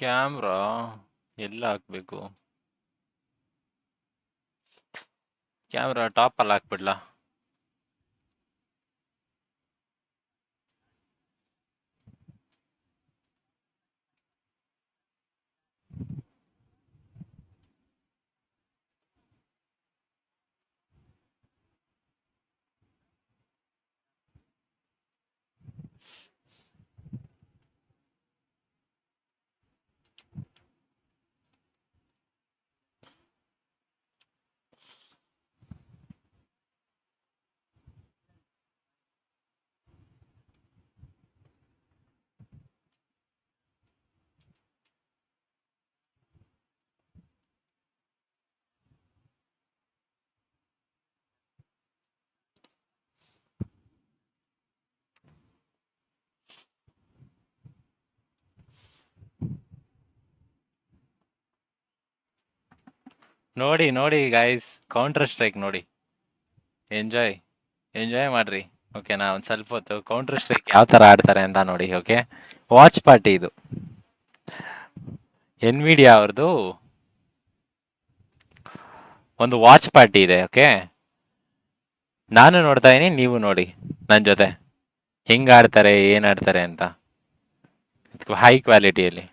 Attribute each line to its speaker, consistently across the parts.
Speaker 1: Camera ಎಲ್ಲ ಹಾಕ್ಬೇಕು? Camera ಟಾಪಲ್ಲಿ ಹಾಕ್ಬಿಡ್ಲಾ? ನೋಡಿ ನೋಡಿ ಗೈಸ್, ಕೌಂಟರ್ ಸ್ಟ್ರೈಕ್ ನೋಡಿ. ಎಂಜಾಯ್ ಎಂಜಾಯ್ ಮಾಡ್ರಿ. ಓಕೆನಾ? ಒಂದು ಸ್ವಲ್ಪ ಹೊತ್ತು ಕೌಂಟರ್ ಸ್ಟ್ರೈಕ್ ಯಾವ ಥರ ಆಡ್ತಾರೆ ಅಂತ ನೋಡಿ. ಓಕೆ, ವಾಚ್ ಪಾರ್ಟಿ ಇದು. ಎನ್ವಿಡಿಯಾ ಅವ್ರದ್ದು ಒಂದು ವಾಚ್ ಪಾರ್ಟಿ ಇದೆ. ಓಕೆ, ನಾನು ನೋಡ್ತಾ ಇದೀನಿ, ನೀವು ನೋಡಿ ನನ್ನ ಜೊತೆ ಹೆಂಗ್ ಆಡ್ತಾರೆ, ಏನ್ ಆಡ್ತಾರೆ ಅಂತ ಹೈ ಕ್ವಾಲಿಟಿಯಲ್ಲಿ.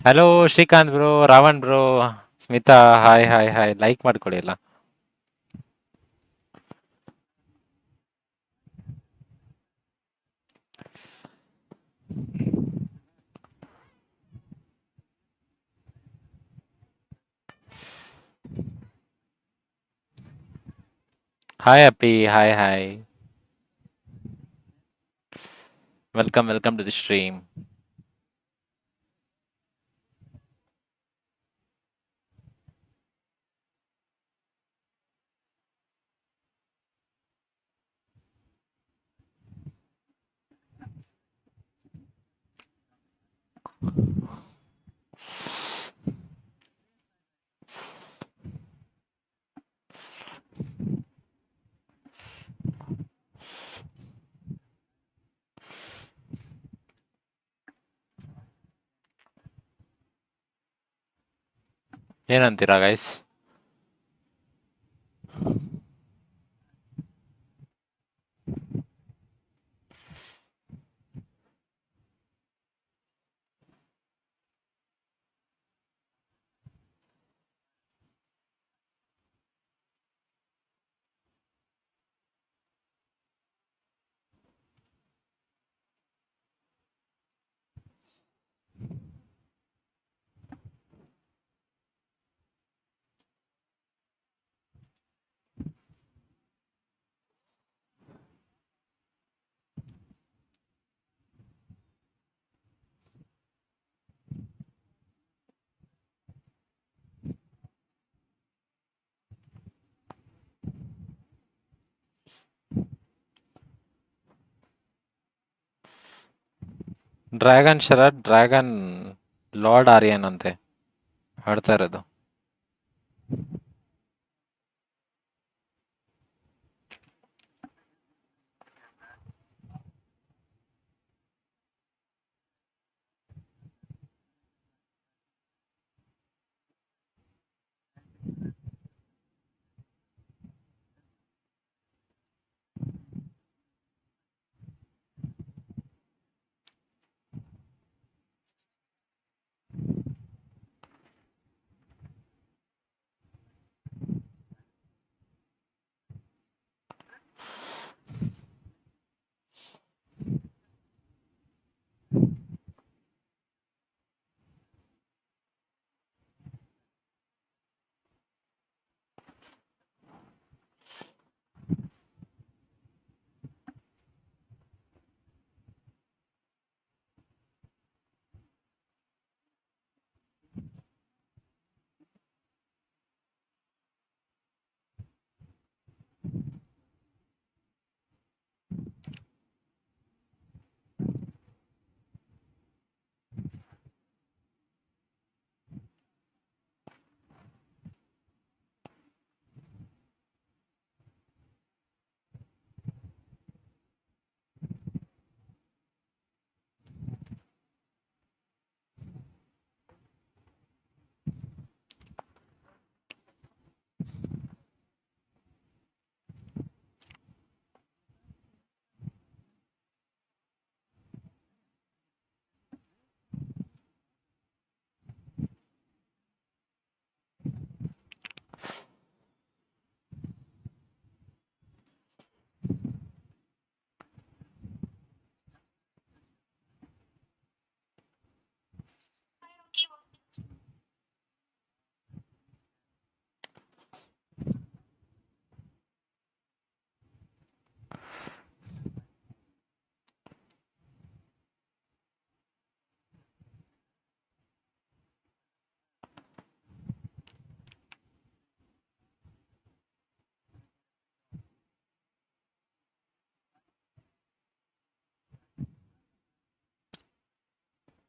Speaker 1: Hello Srikanth bro, Ravan bro, Smita, hi hi hi. Like ಮಾಡ್ಕೊಳ್ಳಿ ಎಲ್ಲ. ಹಾಯ್ ಅಪ್ಪಿ, hi hi. Welcome to the stream. ಏನಂತೀರಾ guys? Dragon Sharath, dragon lord Aryan ಅಂತೆ ಆಡ್ತಾ ಇರೋದು.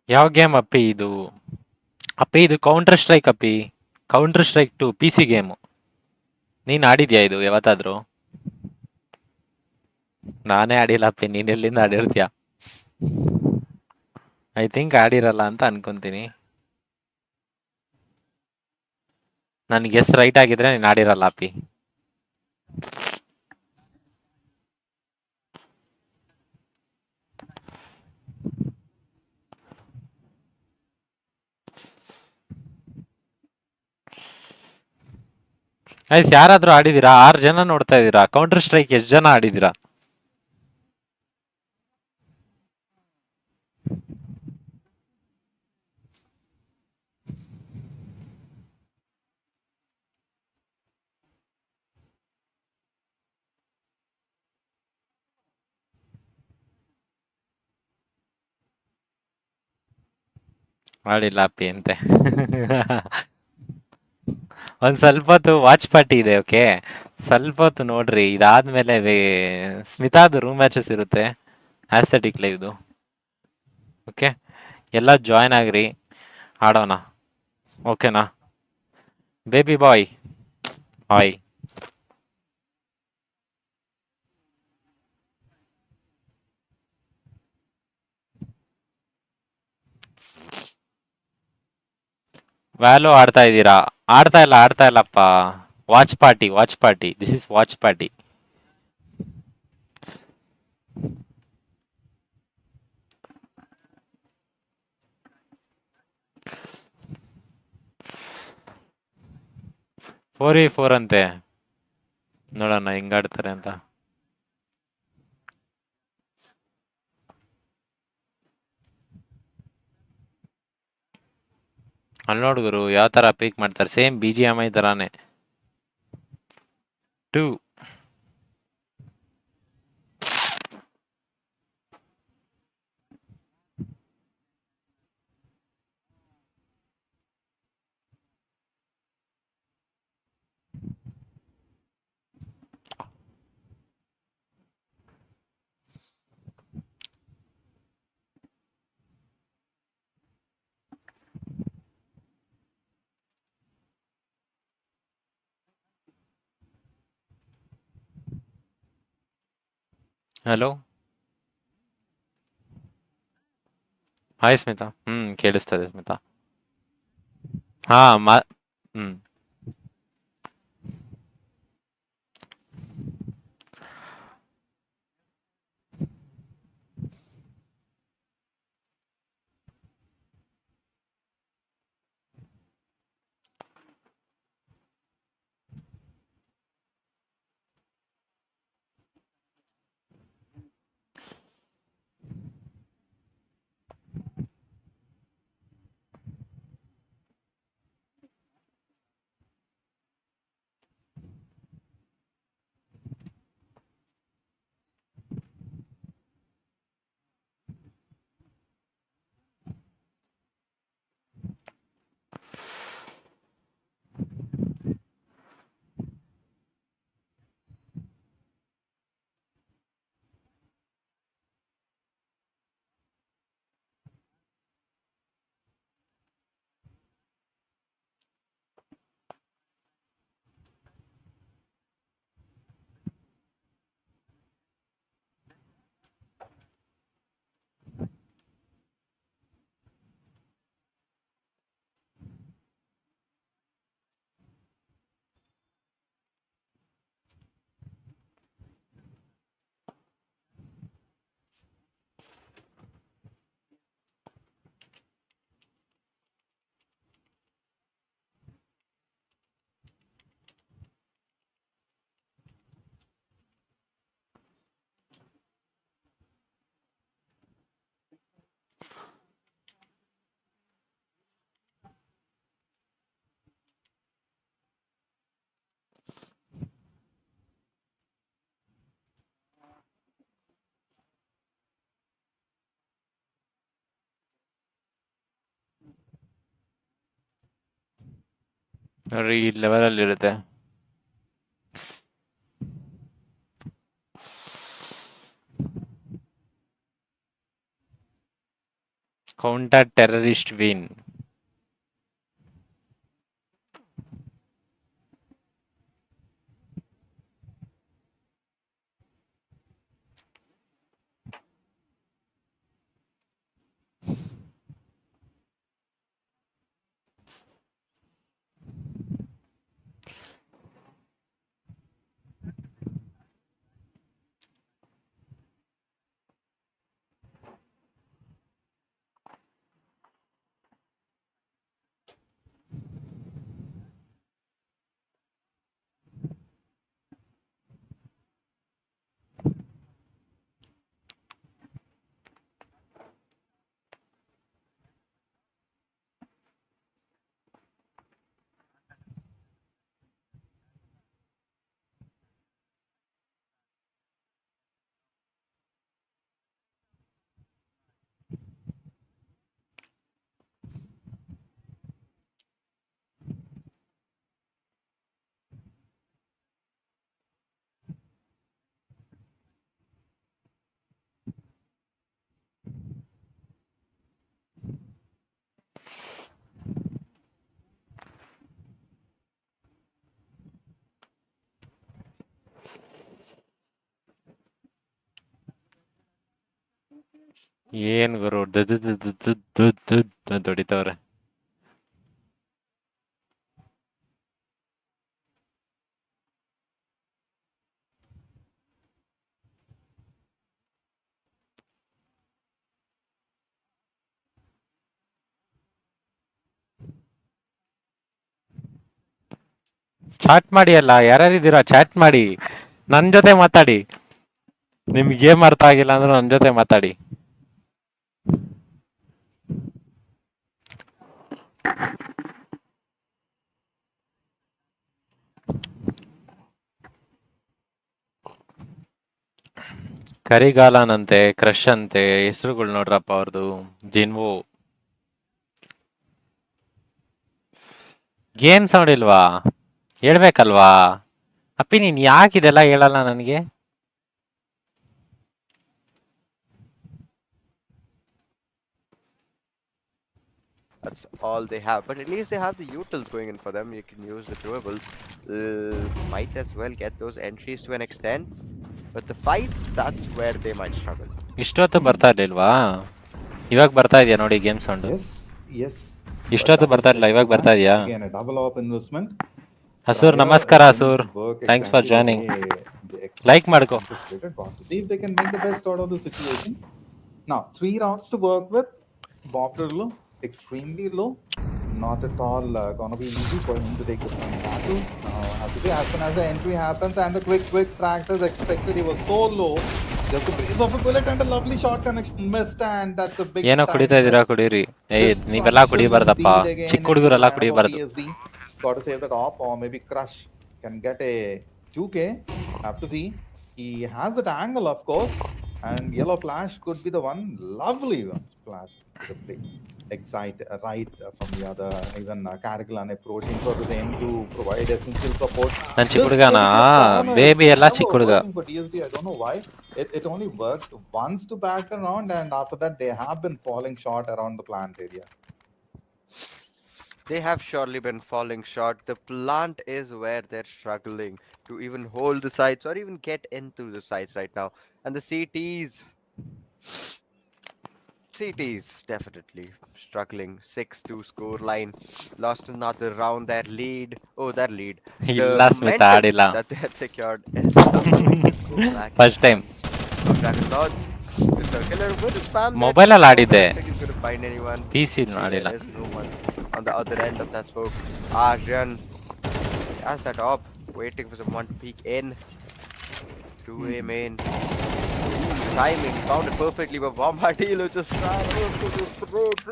Speaker 1: ಯಾವ ಗೇಮ್ ಅಪ್ಪಿ ಇದು? ಅಪ್ಪಿ ಇದು ಕೌಂಟರ್ ಸ್ಟ್ರೈಕ್ ಅಪ್ಪಿ. Counter strike 2 PC game. ನೀನ್ ಆಡಿದ್ಯಾ ಇದು ಯಾವತ್ತಾದ್ರೂ? ನಾನೇ ಆಡಿಲ್ಲ ಅಪ್ಪಿ, ನೀನ್ ಎಲ್ಲಿಂದ ಆಡಿರ್ತೀಯ? ಐ ಥಿಂಕ್ ಆಡಿರಲ್ಲ ಅಂತ ಅನ್ಕೊಂತೀನಿ. ನನ್ ಗೆಸ್ ರೈಟ್ ಆಗಿದ್ರೆ ನೀನ್ ಆಡಿರಲ್ಲ ಅಪ್ಪಿ. ಐಸ್ ಯಾರಾದ್ರೂ ಆಡಿದೀರಾ? 6 ಜನ ನೋಡ್ತಾ ಇದೀರಾ. ಕೌಂಟರ್ ಸ್ಟ್ರೈಕ್ ಎಷ್ಟು ಜನ ಆಡಿದೀರಾ? ಆಡಿಲ್ಲ ಅಪ್ಪಿ ಅಂತೆ. ಒಂದ್ ಸ್ವಲ್ಪ ಹೊತ್ತು ವಾಚ್ ಪಾರ್ಟಿ ಇದೆ, ಓಕೆ? ಸ್ವಲ್ಪ ಹೊತ್ತು ನೋಡ್ರಿ, ಇದಾದ್ಮೇಲೆ ಸ್ಮಿತಾದು ರೂಮ್ ಮ್ಯಾಚಸ್ ಇರುತ್ತೆ, ಆಸ್ಥೆಟಿಕ್ ಲೈವ್ದು. ಓಕೆ, ಎಲ್ಲ ಜಾಯ್ನ್ ಆಗ್ರಿ, ಆಡೋಣ. ಓಕೆನಾ ಬೇಬಿ ಬಾಯ್? ಹಾಯ್. ವ್ಯಾಲೋ ಆಡ್ತಾ ಇದ್ದೀರಾ? ಆಡ್ತಾ ಇಲ್ಲಪ್ಪ. Watch party, watch party, this is watch party. Four v four ಅಂತೆ, ನೋಡೋಣ ಹೆಂಗಾಡ್ತಾರೆ ಅಂತ. ಅಲ್ಲಿ ನೋಡುಗರು ಯಾವ ತರ ಪೀಕ್ ಮಾಡ್ತಾರೆ, ಸೇಮ್ BGMI ತರಾನೇ. 2. Hello, hi Smita. ಕೇಳಿಸ್ತದೆ ಸ್ಮಿತಾ. ಹಾ ಹ್ಮ್ ನೋಡ್ರಿ, ಈ ಲೆವೆಲ್ ಅಲ್ಲಿ ಇರುತ್ತೆ. Counter terrorist win. ಏನ್ ಗುರು ದುಡಿತವ್ರೆ. ಚಾಟ್ ಮಾಡಿ ಅಲ್ಲ, ಯಾರ್ಯಾರಿದ್ದೀರಾ ಚಾಟ್ ಮಾಡಿ, ನನ್ ಜೊತೆ ಮಾತಾಡಿ. ನಿಮ್ಗೆ ಏನ್ ಅರ್ಥ ಆಗಿಲ್ಲ ಅಂದ್ರೆ ನನ್ ಜೊತೆ ಮಾತಾಡಿ. ಕರಿಗಾಲನಂತೆ, ಕ್ರಶ್ ಅಂತೆ, ಹೆಸರುಗಳು ನೋಡ್ರಪ್ಪ ಅವ್ರದ್ದು. ಜಿನ್ವೋ. ಗೇಮ್ ಸೌಂಡ್ ಇಲ್ವಾ? ಹೇಳ್ಬೇಕಲ್ವಾ ಅಪ್ಪಿ, ನೀನ್ ಯಾಕಿದೆಲ್ಲ ಹೇಳಲ್ಲ ನನಗೆ?
Speaker 2: That's all they have, but at least they have the utils going in for them. You can use the doables. Might as well get those entries to an extent, but the fights, that's where they might struggle.
Speaker 1: ಇಷ್ಟೊತ್ತು ಬರ್ತಾ ಇರ್ಲಿಲ್ವಾ? ಇವಾಗ ಬರ್ತಾ ಇದೆಯಾ ನೋಡಿ game sound? ಇಷ್ಟೊತ್ತು ಬರ್ತಾ ಇರಲಿಲ್ಲ, ಇವಾಗ ಬರ್ತಾ ಇದೆಯಾ? ಹಸೂರ್ ನಮಸ್ಕಾರ. Hosur, thanks for joining. Like ಮಾಡ್ಕೋ.
Speaker 3: Now, 3 rounds to work with. Bopter low, extremely low. Not at all gonna be easy for him to take the point battle. Has to be as soon as the entry happens and the quick tracks as expected. He was so low. Just a breeze of a bullet and a lovely shot connection missed, and that's a big.
Speaker 1: ಏನೋ ಕುಡಿತಾ ಇದೀರಾ, ಕುಡೀರಿ. ನೀವೆಲ್ಲ ಕುಡಿಬಾರ್ದಪ್ಪ, ಚಿಕ್ಕ ಹುಡುಗರೆಲ್ಲ ಕುಡಿಬಾರ್ದು.
Speaker 3: Got to save the top, or maybe Crush can get a 2K. Have to see. He has that angle, of course. And yellow flash could be the one. Lovely flash to the play. Excite right from the other. Even Karikal and approaching for the same to provide essential support.
Speaker 1: ನಾನು ಚಿಕ್ಕ ಹುಡುಗನಾ? Baby ಎಲ್ಲ ಚಿಕ್ಕ ಹುಡುಗ.
Speaker 3: For DSD, I don't know why. It only worked once to back around, and after that they have been falling short around the plant area.
Speaker 2: They have surely been falling short. The plant is where they're struggling to even hold the sites or even get into the sites right now. And the CTs definitely struggling. 6-2 score line. Lost another round. Their lead. Oh, their lead.
Speaker 1: ಇಲ್ಲ ಸ್ಮಿತಾ, ಆಡಿಲ್ಲ.
Speaker 2: That they had secured is
Speaker 1: first time
Speaker 2: Dragon Lodge. Killer will spam
Speaker 1: mobile ಅಲ್ಲಿ ಆಡಿದ್ದೆ,
Speaker 2: I think he's going to find anyone.
Speaker 1: PC ಆಡಿಲ್ಲ.
Speaker 2: There's no one on the other end of that smoke. Aryan has that op, waiting for someone to peek in. Through a main. Timing, found it perfectly, but Bombardilo just ran over those throats.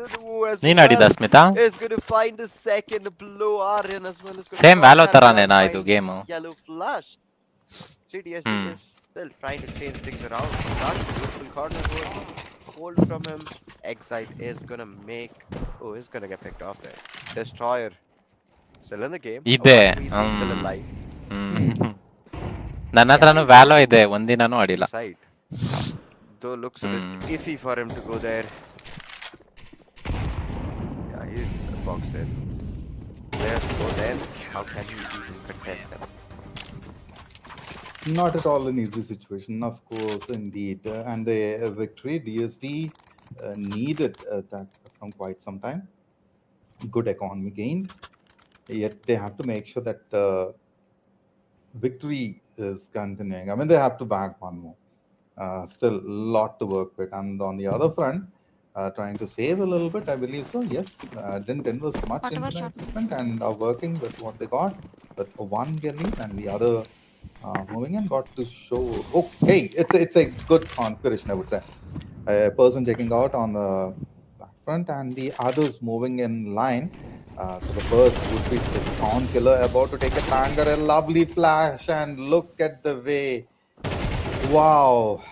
Speaker 1: ನೀನ್ ಆಡಿದ Smita?
Speaker 2: Is going to find the second blow. Aryan as well.
Speaker 1: Same Valo ತರಾನೇನಾ ಇದು game?
Speaker 2: Yellow flash. CTSD is still trying to change things around. Not beautiful corner hold from him. Excite is gonna make. Oh, he's gonna get picked off there. Destroyer still in the game.
Speaker 1: ಇದೆ.
Speaker 2: Still alive.
Speaker 1: ನನ್ನ ಹತ್ರನೂ ವ್ಯಾಲೋ ಇದೆ, ಒಂದಿನಾನು ಆಡಿಲ್ಲ.
Speaker 2: Though looks a bit iffy for him to go there. boxed in. Players both ends. How can you even contest them?
Speaker 3: Not at all an easy situation, of course, indeed. And the victory DSD needed that from quite some time. Good economy gained, yet they have to make sure that victory is continuing. I mean, they have to bag one more. Still a lot to work with. And on the other front, trying to save a little bit, I believe so. Yes, didn't invest much into the equipment and are working with what they got. But one getting and the other moving in got to show. Okay, it's a good configuration, I would say. A person checking out on the back front and the others moving in line. So the first would be the Crown Killer about to take a banger, a lovely flash, and look at the way. Wow,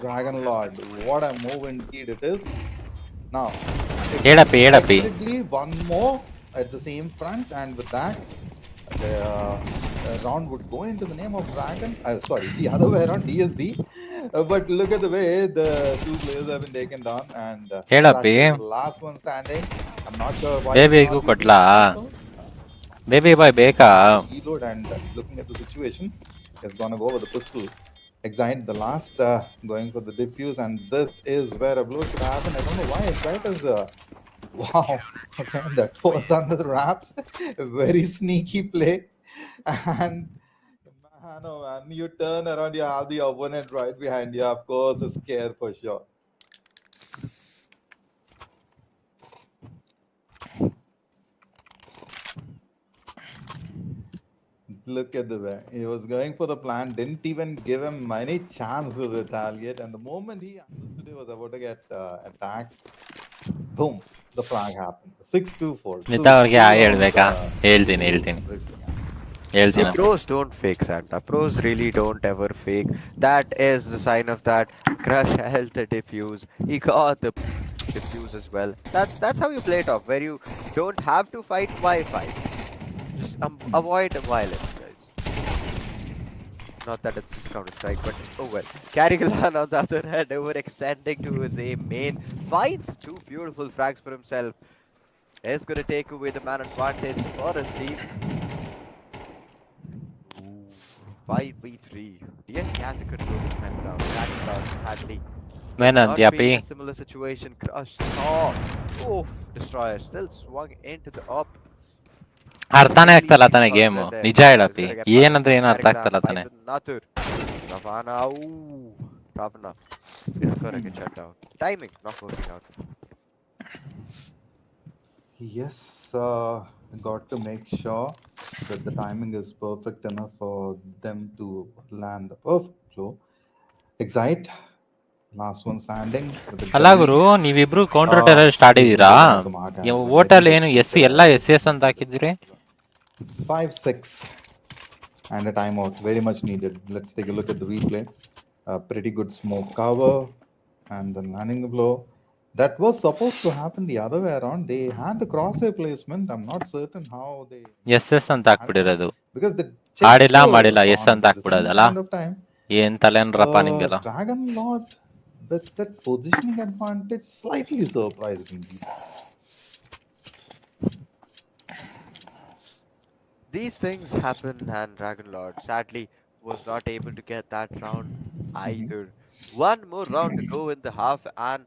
Speaker 3: Dragon Lord, what a move indeed it is. Now,
Speaker 1: ಹೇಳಪ್ಪಿ ಹೇಳಪ್ಪಿ
Speaker 3: expectedly one more at the same front, and with that, the round would go into the name of Dragon. Sorry, the other way around, DSD. But look at the way the two players have been taken down, and
Speaker 1: ಹೇಳಪ್ಪಿ
Speaker 3: Flash is the last one standing. I'm not sure why he's
Speaker 1: ಬೇಬಿಗೂ
Speaker 3: not using
Speaker 1: ಕೊಟ್ಲಾ
Speaker 3: the pistol.
Speaker 1: Baby boy ಬೇಕಾ
Speaker 3: Reload and looking at the situation, is gonna go with the pistol. Excite the last going for the diffuse, and this is where a blow should happen. I don't know why Excite is wow. Okay, that was under the wraps. Very sneaky play. And man, oh man, you turn around, you have the opponent right behind you. Of course, a scare for sure. Look at the way he was going for the plan, didn't even give him any chance to retaliate. And the moment he understood he was about to get attacked, boom, the frag happened. 6-2-4.
Speaker 1: Smita ಅವ್ರಿಗೆ hi ಹೇಳ್ಬೇಕಾ ಹೇಳ್ತೀನಿ
Speaker 2: See,
Speaker 1: ಹೇಳ್ತೀನಿ
Speaker 2: pros don't fake Santa. Pros really don't ever fake. That is the sign of that. Crush held the diffuse. He got the diffuse as well. That's how you play it off. Where you don't have to fight. Why fight? Just avoid violence, guys. Not that it's Counter Strike, but oh well. Karikalan on the other hand, overextending to his aim main, finds two beautiful frags for himself. Is gonna take away the man advantage for his team. 5v3. DST has a control this time around. That sadly. Not
Speaker 1: ಏನಂತ್ಯಪ್ಪಿ
Speaker 2: being in a similar situation. Crush saw. Oof. Destroyer still swung into the up.
Speaker 1: ಅರ್ಥನೇ ಆಗ್ತಲ್ಲ ತಾನೆ game ನಿಜ ಹೇಳಪ್ಪಿ ಏನಂದ್ರೆ ಏನು ಅರ್ಥ ಆಗ್ತಲ್ಲ ತಾನೆ
Speaker 2: Another. Ravana. Ooh. Ravana is gonna get shut down. Timing not working out.
Speaker 3: Yes, got to make sure that the timing is perfect enough for them to land the perfect flow. Excite, last one standing.
Speaker 1: ಅಲ್ಲ ಗುರು ನೀವಿಬ್ರು counter terrorist ಆಡಿದೀರಾ hotel ಏನು ಎಲ್ಲ S ಅಂತ ಹಾಕಿದ್ರಿ
Speaker 3: 5-6 and a timeout very much needed. Let's take a look at the replay. Pretty good smoke cover and then landing the blow. That was supposed to happen the other way around. They had the crosshair placement. I'm not certain how they
Speaker 1: yes ಅಂತ ಹಾಕ್ಬಿಟ್ಟಿರೋದು
Speaker 3: because the
Speaker 1: ಆಡಿಲ್ಲ ಮಾಡಿಲ್ಲ S ಅಂತ ಹಾಕ್ಬಿಡೋದಲ್ಲ ಏನ್ ತಲೆನ್ರಪ್ಪ ನಿಮ್ಗೆಲ್ಲ
Speaker 3: Dragon Lord with that positioning advantage slightly surprised indeed.
Speaker 2: These things happen, and Dragon Lord sadly was not able to get that round either. One more round to go in the half, and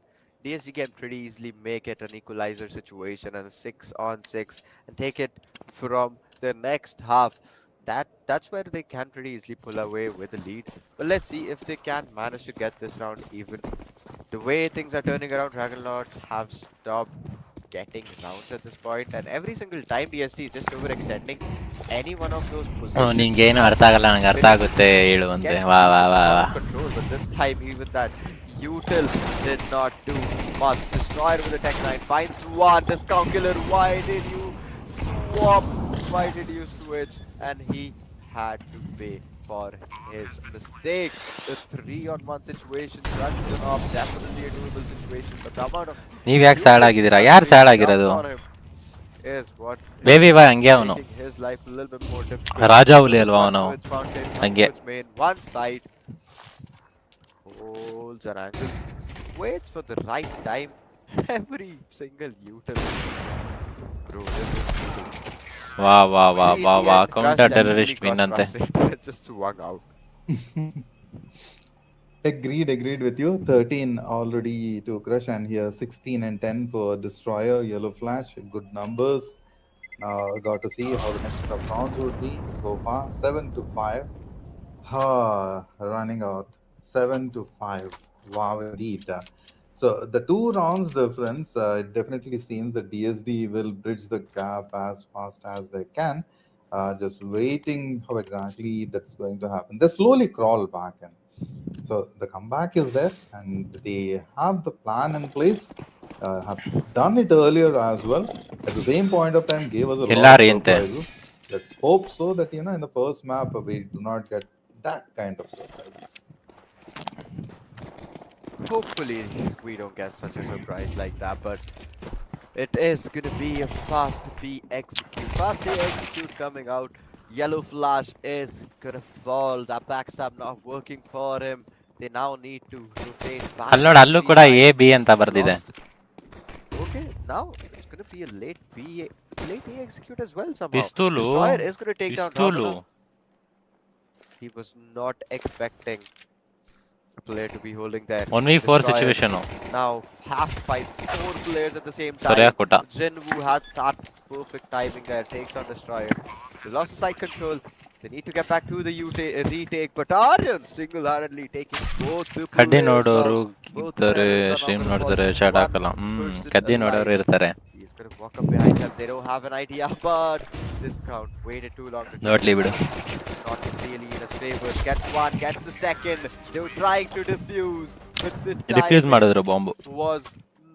Speaker 2: DSG can pretty easily make it an equalizer situation and a 6-on-6 and take it from the next half. That's where they can pretty easily pull away with the lead. But let's see if they can manage to get this round even. The way things are turning around, Dragon Lords have stopped getting rounds at this point, and every single time DST is just overextending any one of those positions.
Speaker 1: ನಿಂಗೇನು ಅರ್ಥ ಆಗಲ್ಲ ನಂಗೆ ಅರ್ಥ ಆಗುತ್ತೆ ಹೇಳು ಅಂತೆ ವಾ ವಾ ವಾ ವಾ
Speaker 2: Control, but this time even that util did not do much. Destroyer with the Tech 9 finds one. Discount Killer, why did you swap? Why did you switch? And he had to pay for his mistake. The 3-on-1 situation, runs him off, definitely a doable situation, but the amount of
Speaker 1: ನೀವ್ ಯಾಕೆ sad ಆಗಿದ್ದೀರಾ ಯಾರು sad ಆಗಿರೋದು
Speaker 2: is what
Speaker 1: baby ಬಾಯ್ ಹಂಗೆ ಅವನು
Speaker 2: making his life a little bit more difficult.
Speaker 1: Raja ಹುಲಿ ಅಲ್ವಾ ಅವನು ಹಂಗೆ
Speaker 2: One side holds an angle, waits for the right time. Every single util Bro, this is brutal. Maybe in the
Speaker 1: ವಾ
Speaker 2: end, Crush
Speaker 1: counter
Speaker 2: definitely
Speaker 1: terrorist
Speaker 2: got
Speaker 1: win ಅಂತೆ.
Speaker 2: frustrated and just swung out.
Speaker 3: Agreed with you. 13 already to Crush, and here 16 and 10 for Destroyer, Yellow Flash. Good numbers. Now got to see how the next of rounds would be. So far, 7-5. Running out 7-5. Wow, indeed. So the 2 rounds difference, it definitely seems that DSD will bridge the gap as fast as they can. Just waiting how exactly that's going to happen. They slowly crawl back in. So the comeback is there, and they have the plan in place. Have done it earlier as well. At the same point of time, gave us a lot of
Speaker 1: ಎಲ್ಲಾರಿ ಅಂತೆ.
Speaker 3: surprises. Let's hope so that in the first map we do not get that kind of surprises.
Speaker 2: Hopefully, we don't get such a surprise like that, but it is gonna be a fast B execute. Fast A execute coming out. Yellow Flash is gonna fall. That backstab not working for him. They now need to rotate back
Speaker 1: ಅಲ್ಲಿ
Speaker 2: to
Speaker 1: ನೋಡಿ,
Speaker 2: the
Speaker 1: ಅಲ್ಲೂ
Speaker 2: B
Speaker 1: ಕೂಡ
Speaker 2: side.
Speaker 1: A B ಅಂತ ಬರ್ದಿದೆ.
Speaker 2: Lost. Okay, now it's gonna be a late A execute as well somehow.
Speaker 1: ಪಿಸ್ತೂಲು
Speaker 2: Destroyer is gonna take down
Speaker 1: ಪಿಸ್ತೂಲು
Speaker 2: Domino. He was not expecting a player to be holding there.
Speaker 1: 1v4
Speaker 2: Destroyer
Speaker 1: situation.
Speaker 2: now have to fight 4 players at the same
Speaker 1: ಸರಿಯಾಗಿ
Speaker 2: time.
Speaker 1: ಕೊಟ್ಟ.
Speaker 2: Jinwoo had that perfect timing there, takes on Destroyer. They lost the side control. They need to get back to the retake, but Aryan single-handedly taking both the
Speaker 1: ಕಡ್ಡಿ
Speaker 2: players
Speaker 1: ನೋಡೋರು
Speaker 2: out. Both
Speaker 1: ಇರ್ತಾರೆ,
Speaker 2: members are now
Speaker 1: stream
Speaker 2: gonna
Speaker 1: ನೋಡ್ತಾರೆ,
Speaker 2: fall.
Speaker 1: Chat
Speaker 2: One
Speaker 1: ಹಾಕಲ್ಲ.
Speaker 2: person
Speaker 1: Kadri
Speaker 2: alive.
Speaker 1: ನೋಡೋರು ಇರ್ತಾರೆ.
Speaker 2: He's gonna walk up behind them. They don't have an idea, but this count waited too long to do
Speaker 1: ನೋಡ್ಲಿ
Speaker 2: it.
Speaker 1: ಬಿಡು.
Speaker 2: Not really in his favor. Gets one, gets the second. They were trying to defuse, but the
Speaker 1: diffuse
Speaker 2: timing
Speaker 1: ಮಾಡಿದ್ರು bomb.
Speaker 2: was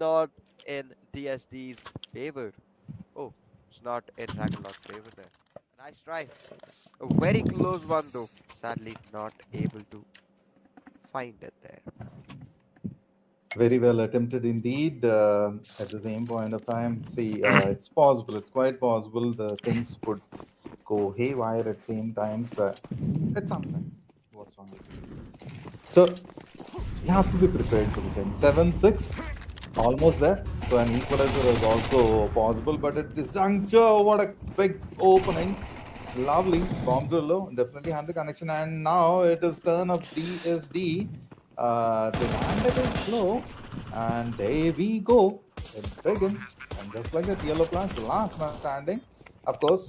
Speaker 2: not in DSD's favor. Oh, it's not in Dragonlord's favor there. Nice try. A very close one though. Sadly, not able to find it there.
Speaker 3: Very well attempted indeed. At the same point of time, see, it's possible. It's quite possible the things could go haywire at same times. At sometimes, what's wrong with it? So you have to be prepared for the same. 7-6, almost there. So an equalizer is also possible, but at this juncture, what a big opening! Lovely bomb drill, definitely had the connection, and now it is turn of DSD. The landed is slow, and there we go. It begins, and just like that, Yellow Flash, the last man standing. Of course,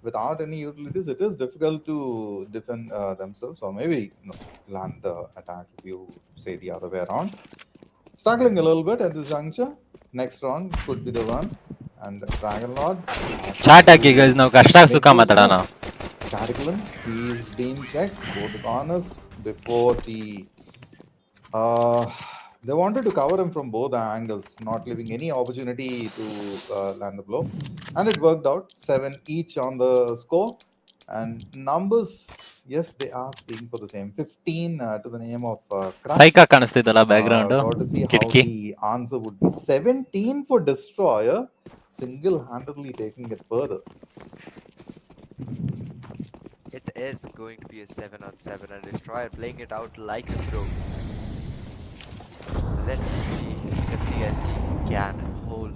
Speaker 3: without any utilities, it is difficult to defend themselves, or maybe land the attack if you say the other way around. Struggling a little bit at this juncture. Next round could be the one, and Dragon Lord.
Speaker 1: Chat ಹಾಕಿ guys, ನಾವು ಕಷ್ಟ ಸುಖ ಮಾತಾಡೋಣ.
Speaker 3: Curriculum, he is being checked both the corners before the. They wanted to cover him from both angles, not leaving any opportunity to land the blow, and it worked out. 7 each on the score, and numbers. Yes, they are speaking for the same. 15 to the name of Crush.
Speaker 1: ಸೈಕ ಕಾಣಿಸ್ತಿದ್ದಲ್ಲ background
Speaker 3: Got to see how
Speaker 1: ಕಿಟಕಿ.
Speaker 3: the answer would be. 17 for Destroyer, single-handedly taking it further.
Speaker 2: It is going to be a 7-on-7 and Destroyer playing it out like a pro. Let's see if DST can hold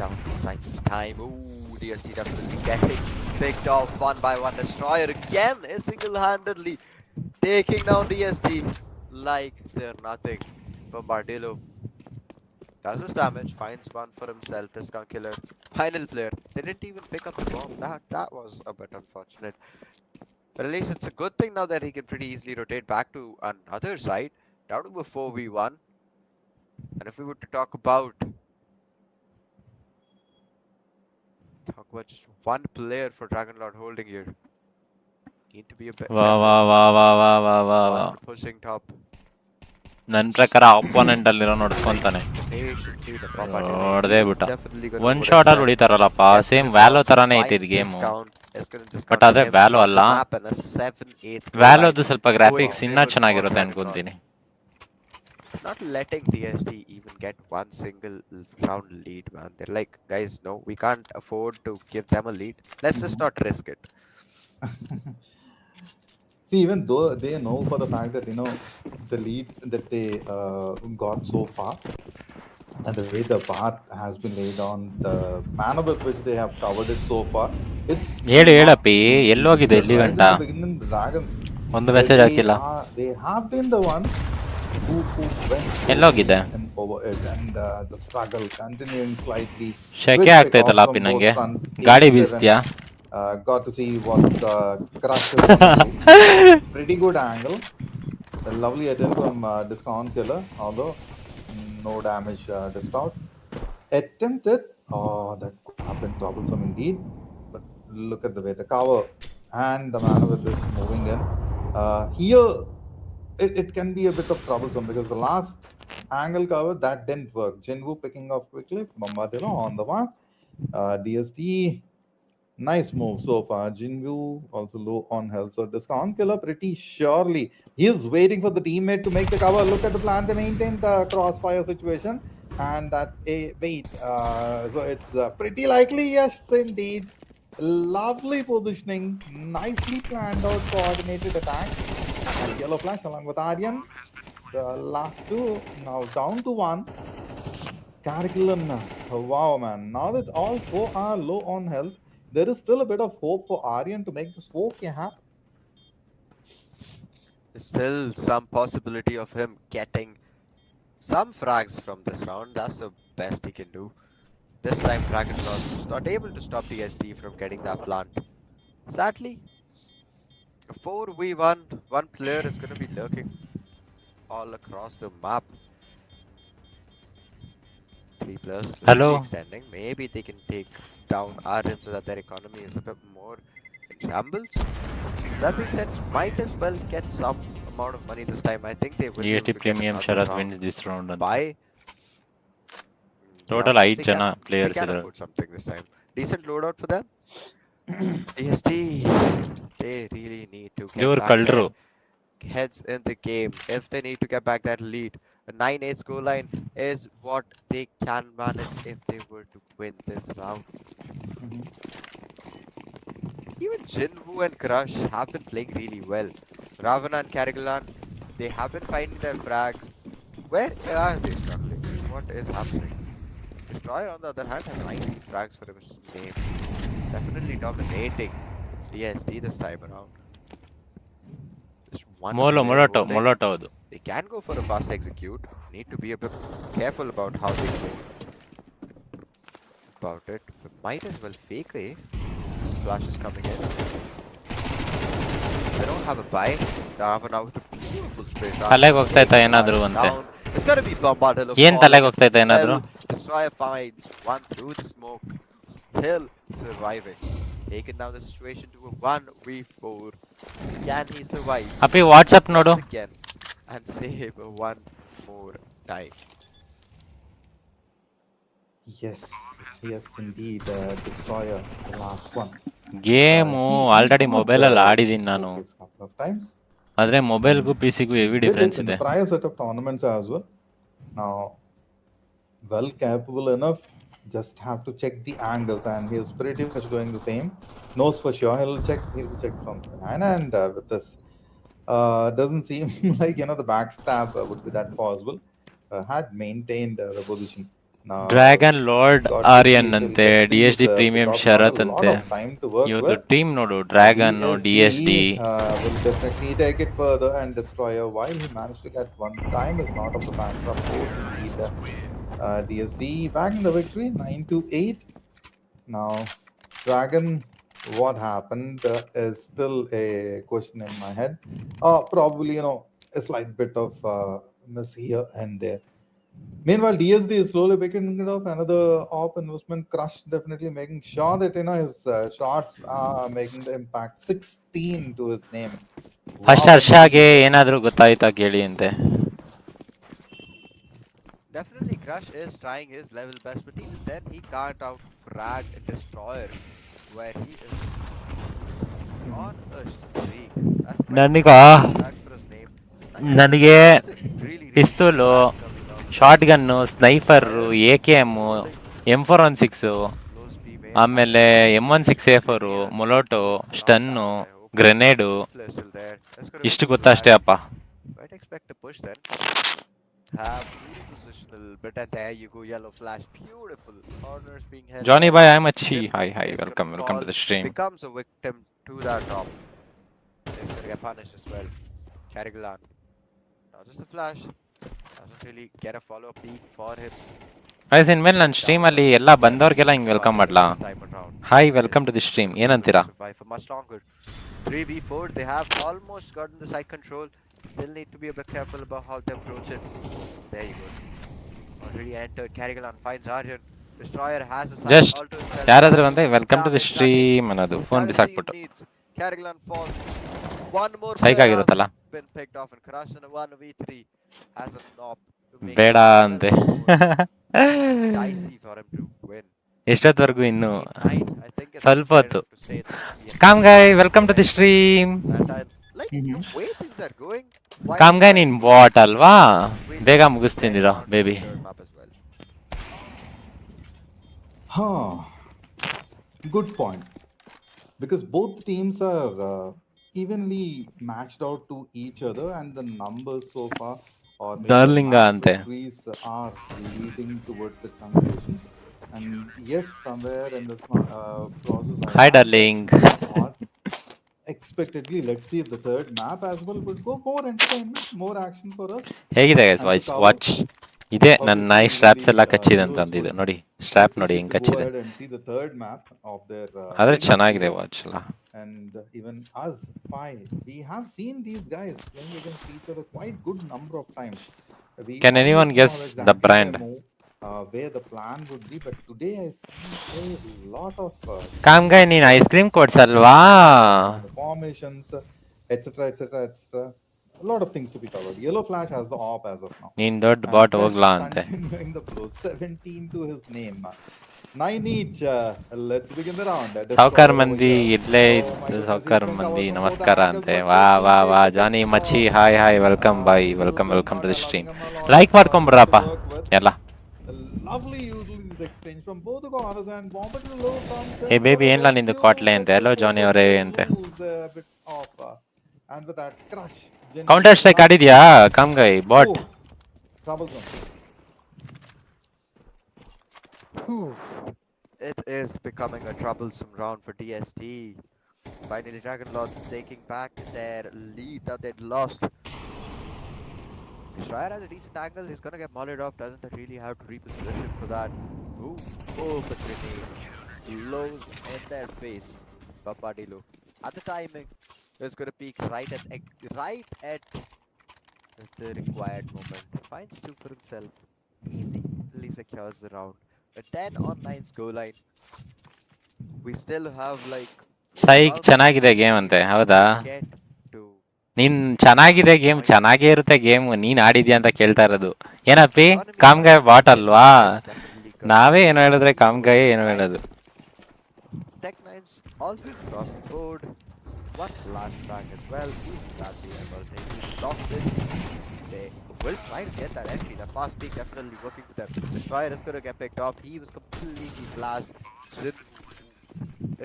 Speaker 2: down the sights this time. Ooh, DST definitely getting picked off one by one. Destroyer again is single-handedly taking down DST like they're nothing. Bombardillo does his damage, finds one for himself, the Skunk Killer. Final player. They didn't even pick up the bomb. That was a bit unfortunate. But at least it's a good thing now that he can pretty easily rotate back to another side. Down to a 4v1. And if we were to talk about just one player for Dragon Lord holding here. Need to be a bit
Speaker 1: ವಾ
Speaker 2: pushing top.
Speaker 1: ನನ್ನ ಪ್ರಕಾರ opponent ಅಲ್ಲಿರೋ ನೋಡ್ಕೊಂತಾನೆ. ನೋಡ್ದೇ ಬಿಟ್ಟ. One shot ಅಲ್ಲಿ ಹೊಡಿತಾರಲ್ಲಪ್ಪ, same ವ್ಯಾಲೋ ತರಾನೇ ಐತೆ ಇದು game. But ಆದ್ರೆ ವ್ಯಾಲೋ ಅಲ್ಲ, ವ್ಯಾಲೋದು ಸ್ವಲ್ಪ ಗ್ರಾಫಿಕ್ಸ್ ಇನ್ನೂ ಚೆನ್ನಾಗಿರುತ್ತೆ ಅನ್ಕೊಂತೀನಿ.
Speaker 2: Not letting DSD even get one single round lead, man. They're like, guys, no, we can't afford to give them a lead. Let's just not risk it.
Speaker 3: See, even though they know for the fact that the lead that they got so far, And the way the path has been laid on, the manner with which they have covered it so far, it's
Speaker 1: ಹೇಳು
Speaker 3: not
Speaker 1: ಹೇಳಪ್ಪಿ ಎಲ್ಲೋಗಿದೆ
Speaker 3: easier.
Speaker 1: ಇಲ್ಲಿ
Speaker 3: Right
Speaker 1: ಗಂಟ
Speaker 3: in the beginning, the Dragons,
Speaker 1: ಒಂದು message ಹಾಕಿಲ್ಲ
Speaker 3: they have been the ones who went
Speaker 1: ಎಲ್ಲೋಗಿದೆ
Speaker 3: boldly and over it, and the struggle continuing slightly
Speaker 1: ಶೆಕೆ
Speaker 3: with the calls
Speaker 1: ಆಗ್ತೈತಲ್ಲ
Speaker 3: from
Speaker 1: ಅಪ್ಪಿ
Speaker 3: both
Speaker 1: ನಂಗೆ
Speaker 3: fronts.
Speaker 1: ಗಾಳಿ
Speaker 3: A7
Speaker 1: ಬೀಸ್ತೀಯಾ
Speaker 3: got to see what Crush is gonna do. Pretty good angle. A lovely attempt from Discount Killer, although no damage dished out. Attempted. Oh, that could have been troublesome indeed. But look at the way the cover and the manner with which moving in. Here, it can be a bit of troublesome because the last angle cover that didn't work. Jinwoo picking up quickly. Bombardilo on the mark. DST. Nice move so far. Jinwoo also low on health. So Discount Killer pretty surely he is waiting for the teammate to make the cover. Look at the plan to maintain the crossfire situation. And that's a wait. So it's pretty likely, yes, indeed. Lovely positioning, nicely planned out, coordinated attack. And yellow flash along with Aryan. The last two now down to one. Cargillan, wow, man. Now that all four are low on health, there is still a bit of hope for Aryan to make this 4K happen.
Speaker 2: There's still some possibility of him getting some frags from this round. That's the best he can do. This time Dragonlord was not able to stop the ST from getting that plant. Sadly, a 4v1, one player is going to be lurking all across the map. 3 players slowly
Speaker 1: Hello.
Speaker 2: extending. Maybe they can take down Arden so that their economy is a bit more in shambles. That being said, might as well get some amount of money this time. I think they will be able
Speaker 1: GT
Speaker 2: to get
Speaker 1: premium
Speaker 2: another
Speaker 1: Sharath
Speaker 2: round
Speaker 1: wins this round ಅಂತ
Speaker 2: by
Speaker 1: total
Speaker 2: yeah,
Speaker 1: 5 ಜನ
Speaker 2: they
Speaker 1: players
Speaker 2: can
Speaker 1: ಇದ್ದಾರೆ
Speaker 2: afford something this time. Decent loadout for them. DST, they really need to get
Speaker 1: ಇವ್ರು
Speaker 2: back
Speaker 1: ಕಳ್ರು
Speaker 2: their heads in the game if they need to get back that lead. A 9-8 scoreline is what they can manage if they were to win this round. Even Jinwoo and Crush have been playing really well. Ravana and Karigalan, they have been finding their frags. Where are they struggling? What is happening? Destroyer, on the other hand, has 19 frags for his name. Definitely dominating DST this time around. Just one
Speaker 1: ಮೋಲೋ
Speaker 2: player
Speaker 1: ಮೊಲೋಟೋ
Speaker 2: holding.
Speaker 1: ಮೊಲೋಟೋ ಅದು
Speaker 2: They can go for a fast execute. Need to be a bit careful about how they go about it. But might as well fake a flash is coming in. They don't have a buy. They have now with a beautiful spray.
Speaker 1: ತಲೆಗೆ ಹೋಗ್ತೈತಾ ಏನಾದ್ರು ಅಂತೆ
Speaker 2: Down. It's gonna be bombarded.
Speaker 1: ಏನ್ ತಲೆಗೆ ಹೋಗ್ತೈತಾ ಏನಾದ್ರು
Speaker 2: Destroyer finds one through the smoke. Still surviving. Taking down the situation to a 1v4. Can he survive?
Speaker 1: ಅಪ್ಪಿ WhatsApp ನೋಡು
Speaker 2: Once again and save one more time?
Speaker 3: Yes, yes, indeed. Destroyer, the last one.
Speaker 1: Game already ಮೊಬೈಲಲ್ಲಿ ಆಡಿದ್ದೀನಿ ನಾನು
Speaker 3: Focus couple of times.
Speaker 1: ಆದ್ರೆ ಮೊಬೈಲ್ಗೂ P ಸಿಗೂ heavy
Speaker 3: Did
Speaker 1: difference
Speaker 3: it in
Speaker 1: ಇದೆ
Speaker 3: the prior set of tournaments as well. Now, well capable enough. Just have to check the angles, and he's pretty much doing the same. Knows for sure he'll check from behind, and with this, doesn't seem like the backstab would be that possible. Had maintained the position. Now,
Speaker 1: Dragon Lord
Speaker 3: got to
Speaker 1: Aryan
Speaker 3: see if he'll
Speaker 1: ಅಂತೆ
Speaker 3: get
Speaker 1: D S D
Speaker 3: these,
Speaker 1: premium
Speaker 3: because not
Speaker 1: Sharath
Speaker 3: a lot
Speaker 1: ಅಂತೆ
Speaker 3: of time to work
Speaker 1: ಇವತ್ತು
Speaker 3: with.
Speaker 1: Team ನೋಡು Dragon D S D
Speaker 3: will definitely take it further, and Destroyer, while he managed to get one time, is not of the factor of course indeed. DSD back in the victory, 9-8. Now, Dragon, what happened is still a question in my head. Probably, a slight bit of miss here and there. Meanwhile, DSD is slowly picking it up. Another op investment Crush, definitely making sure that his shots are making the impact. 16 to his name.
Speaker 1: First ಹರ್ಷಾಗೆ ಏನಾದರೂ ಗೊತ್ತಾಯ್ತಾ ಕೇಳಿ ಅಂತೆ
Speaker 2: Definitely Crush is trying his level best, but even then he can't out frag a Destroyer where he is on a streak. That's
Speaker 1: ನನಗ
Speaker 2: frags for his name.
Speaker 1: ನನಗೆ
Speaker 2: Really
Speaker 1: ಪಿಸ್ತೂಲು short gun sniper A K M M416 ಆಮೇಲೆ M16A4 ಮೊಲೋಟೋ ಸ್ಟನ್ನು ಗ್ರೆನೇಡು ಇಷ್ಟು ಗೊತ್ತಾ ಅಷ್ಟೇ ಅಪ್ಪ
Speaker 2: Might expect a push then. have beauty positional, but then there you go, yellow flash, beautiful corners being held.
Speaker 1: Johnny
Speaker 2: There.
Speaker 1: Bhai, I'm a chi.
Speaker 2: Jim
Speaker 1: Hi,
Speaker 2: is gonna
Speaker 1: welcome to
Speaker 2: fall,
Speaker 1: the stream.
Speaker 2: becomes a victim to that drop. He's gonna get punished as well. Carrigalan, not just the flash, doesn't really get a follow-up peek for him.
Speaker 1: Guys ಇನ್ಮೇಲೆ ನನ್ನ ಸ್ಟ್ರೀಮಲ್ಲಿ ಎಲ್ಲ ಬಂದವ್ರಿಗೆಲ್ಲ ಹಿಂಗೆ welcome ಮಾಡ್ಲಾ? Hi, welcome to the stream. ಏನಂತೀರಾ?
Speaker 2: 3v4, they have almost gotten the side control. Still need to be a bit careful about how they approach it. There you go. Already entered. Carrigalan finds Aryan. Destroyer has a side
Speaker 1: just
Speaker 2: all to himself.
Speaker 1: ಯಾರಾದ್ರೂ ಬಂದ್ರೆ welcome to the stream ಅನ್ನೋದು phone ಬಿಸಾಕ್ಬಿಟ್ಟು
Speaker 2: Carrigalan falls. One more
Speaker 1: ಸೈಕ್
Speaker 2: player
Speaker 1: ಆಗಿರುತ್ತಲ್ಲ.
Speaker 2: has been picked off and crushed in a 1v3 has a knob to make
Speaker 1: ಬೇಡ
Speaker 2: it
Speaker 1: ಅಂತೆ.
Speaker 2: dicey for him to win.
Speaker 1: ಎಷ್ಟೊತ್ತವರೆಗೂ ಇನ್ನು
Speaker 2: 9, I think it's
Speaker 1: ಸ್ವಲ್ಪ
Speaker 2: fair
Speaker 1: ಹೊತ್ತು.
Speaker 2: to say that
Speaker 1: calm guy, welcome to the stream.
Speaker 2: like the way things are going,
Speaker 1: calm guy, ನೀನ್ bot ಅಲ್ವಾ? ಬೇಗ ಮುಗಿಸ್ತೀನಿರೋ baby.
Speaker 3: Huh. Good point. Because both teams are evenly matched out to each other, and the numbers so far, or maybe the
Speaker 1: Darlinga
Speaker 3: match
Speaker 1: ante.
Speaker 3: victories are leading towards the conclusion. And yes, somewhere in this process,
Speaker 1: Hi, darling.
Speaker 3: expectedly, let's see if the third map as well would go more entertainment, more action for us.
Speaker 1: ಹೇಗಿದೆ guys watch? ಇದೇ ನನ್ನ ನಾಯಿ straps ಎಲ್ಲ ಕಚ್ಚಿದೆ ಅಂತ ಅಂದಿದ್ದು. ನೋಡಿ strap ನೋಡಿ ಹೆಂಗ್ ಕಚ್ಚಿದೆ. ಆದ್ರೆ ಚೆನ್ನಾಗಿದೆ ವಾಚ್ ಎಲ್ಲ.
Speaker 3: And even us, we have seen these guys playing against each other quite good number of times.
Speaker 1: Can anyone guess the brand?
Speaker 3: Where the plan would be, but today I see a lot of
Speaker 1: calm guy, ನೀನ್ ice cream ಕೊಡ್ಸಲ್ವಾ?
Speaker 3: formations, etc., etc., etc. A lot of things to be covered. Yellow Flash has the op as of now.
Speaker 1: ನೀನ್ ದೊಡ್ಡ bot ಹೋಗ್ಲಾ ಅಂತೆ.
Speaker 3: Continuing the flow, 17 to his name. 9 each. Let's begin the round.
Speaker 1: ಸಾವ್ಕಾರ್ ಮಂದಿ ಇಲ್ಲೇ ಇದ್ದು ಸಾವ್ಕಾರ್ ಮಂದಿ ನಮಸ್ಕಾರ ಅಂತೆ. ವಾ ವಾ ವಾ ಜಾನಿ ಮಚ್ಚಿ, hi hi, welcome boy, welcome welcome to the stream. Like ಮಾಡ್ಕೊಂಬಿಡ್ರಪ್ಪ ಎಲ್ಲ.
Speaker 3: Lovely usually this exchange from both the corners and bomb to the low comes.
Speaker 1: ಏ ಬೇಬಿ ಏನ್ಲ ನಿಂದು ಕ್ವಾಟ್ಲೆ ಅಂತೆ. ಹಲೋ ಜಾನಿ ಅವರೇ ಅಂತೆ.
Speaker 3: And with that crush.
Speaker 1: Counter strike ಆಡಿದ್ಯಾ calm guy bot?
Speaker 2: It is becoming a troublesome round for DST. Finally, Dragon Lords taking back their lead that they'd lost. Destroyer has a decent angle. He's gonna get mollied off. Doesn't really have to reposition for that. Ooh, open grenade. Blows in their face. Papadilu. At the timing, it's gonna peek right at the required moment. Finds 2 for himself. Easily secures the round. A 10 on 9's goal line. We still have like
Speaker 1: ಸೈಕ್ ಚೆನ್ನಾಗಿದೆ game ಅಂತೆ. ಹೌದಾ? ನೀನ್ ಚೆನ್ನಾಗಿದೆ game, ಚೆನ್ನಾಗೇ ಇರುತ್ತೆ game. ನೀನ್ ಆಡಿದ್ಯಾ ಅಂತ ಕೇಳ್ತಾ ಇರೋದು. ಏನಪ್ಪಿ ಕಾಮ್ಗಾಯ್ ಬಾಟ್ ಅಲ್ವಾ? ನಾವೇ ಏನೋ ಹೇಳಿದ್ರೆ ಕಾಮ್ಗಾಯೇ ಏನೋ ಹೇಳೋದು.
Speaker 2: Tech 9's always cross the board. One flashback as well. He's got the emerald. He's lost it. They will try to get that entry. The fast peak definitely working for them. Destroyer is going to get picked off. He was completely blasted.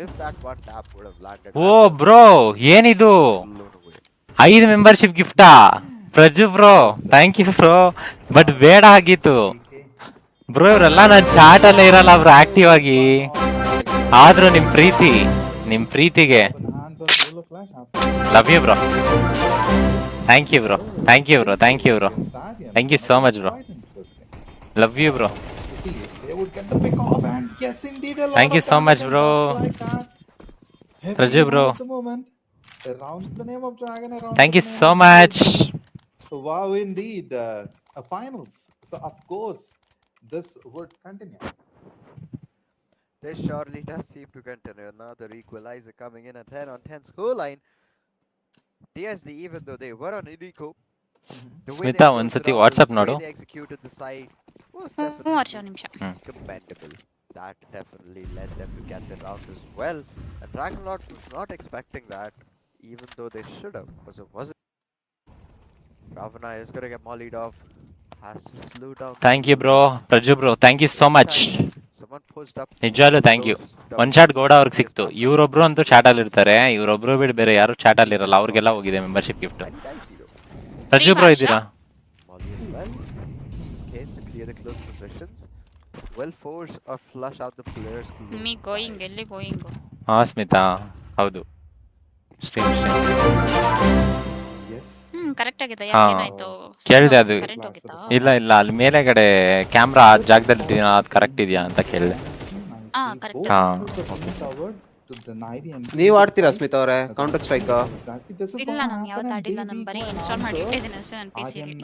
Speaker 2: If that one tap would have landed.
Speaker 1: ಓ bro, ಏನಿದು 5 membership ಗಿಫ್ಟಾ? Praju bro, thank you bro. But ಬೇಡ ಆಗಿತ್ತು bro. ಇವರೆಲ್ಲ ನನ್ನ chat ಅಲ್ಲೇ ಇರಲ್ಲ bro active ಆಗಿ. ಆದ್ರೂ ನಿಮ್ ಪ್ರೀತಿಗೆ love you bro. Thank you bro, thank you bro, thank you bro, thank you so much bro. Love you bro. Thank you so much bro. Praju bro, thank you so much.
Speaker 3: Wow, indeed. Finals. So, of course, this would continue.
Speaker 2: This surely does seem to continue. Another equalizer coming in at 10 on 10 scoreline. DSD, even though they were on Indico,
Speaker 1: Smita ಒಂದ್ಸತಿ WhatsApp ನೋಡು.
Speaker 2: they executed the side was definitely commendable. That definitely led them to get the round as well. And Dragonlord was not expecting that, even though they should have, because it wasn't. Ravana is gonna get mollied off. Has to slow down.
Speaker 1: Thank you bro, Praju bro, thank you so much.
Speaker 2: Someone pushed up.
Speaker 1: ನಿಜವಾಗ್ಲೂ thank you. One shot ಗೋಡ ಅವ್ರಿಗೆ ಸಿಕ್ತು. ಇವರೊಬ್ರು ಅಂತೂ ಚಾಟಲ್ಲಿ ಇರ್ತಾರೆ. ಇವರೊಬ್ರು ಬಿಟ್ಟು ಬೇರೆ ಯಾರು ಚಾಟಲ್ಲಿ ಇರಲ್ಲ. ಅವ್ರಿಗೆಲ್ಲ ಹೋಗಿದೆ ಮೆಂಬರ್ಶಿಪ್ ಗಿಫ್ಟ್. ಪ್ರಜು ಬ್ರೋ ಇದ್ದೀರಾ?
Speaker 2: positions will force or flush out the players close
Speaker 4: Me going,
Speaker 2: by.
Speaker 4: ಎಲ್ಲಿ going?
Speaker 1: ಹಾ ಸ್ಮಿತಾ ಹೌದು ಸ್ಟ್ರೀಮ್
Speaker 3: Yes.
Speaker 4: ಕರೆಕ್ಟ್ ಆಗಿದೆ.
Speaker 1: ಹಾ
Speaker 4: ಯಾಕೇನಾಯ್ತು?
Speaker 1: ಕೇಳಿದೆ ಅದು
Speaker 4: ಕರೆಂಟ್ ಹೋಗಿತ್ತಾ?
Speaker 1: ಇಲ್ಲ ಇಲ್ಲ ಅಲ್ಲಿ ಮೇಲೆಗಡೆ ಕ್ಯಾಮ್ರಾ ಆ ಜಾಗದಲ್ಲಿ ಅದು ಕರೆಕ್ಟ್ ಇದೆಯಾ ಅಂತ ಕೇಳಿದೆ
Speaker 4: Ah, correct
Speaker 1: ಹಾ
Speaker 5: ನೀವು ಆಡ್ತೀರಾ ಸ್ಮಿತ್ ಅವರೇ ಕೌಂಟರ್ ಸ್ಟ್ರೈಕ್?
Speaker 4: ಇಲ್ಲ, ನಾನು ಯಾವತ್ತೂ ಆಡಿಲ್ಲ. ನಾನು ಬರೀ ಇನ್ಸ್ಟಾಲ್ ಮಾಡಿ ಇಟ್ಟಿದ್ದೀನಿ ಅಷ್ಟೇ ನನ್ನ PC-ಲಿ.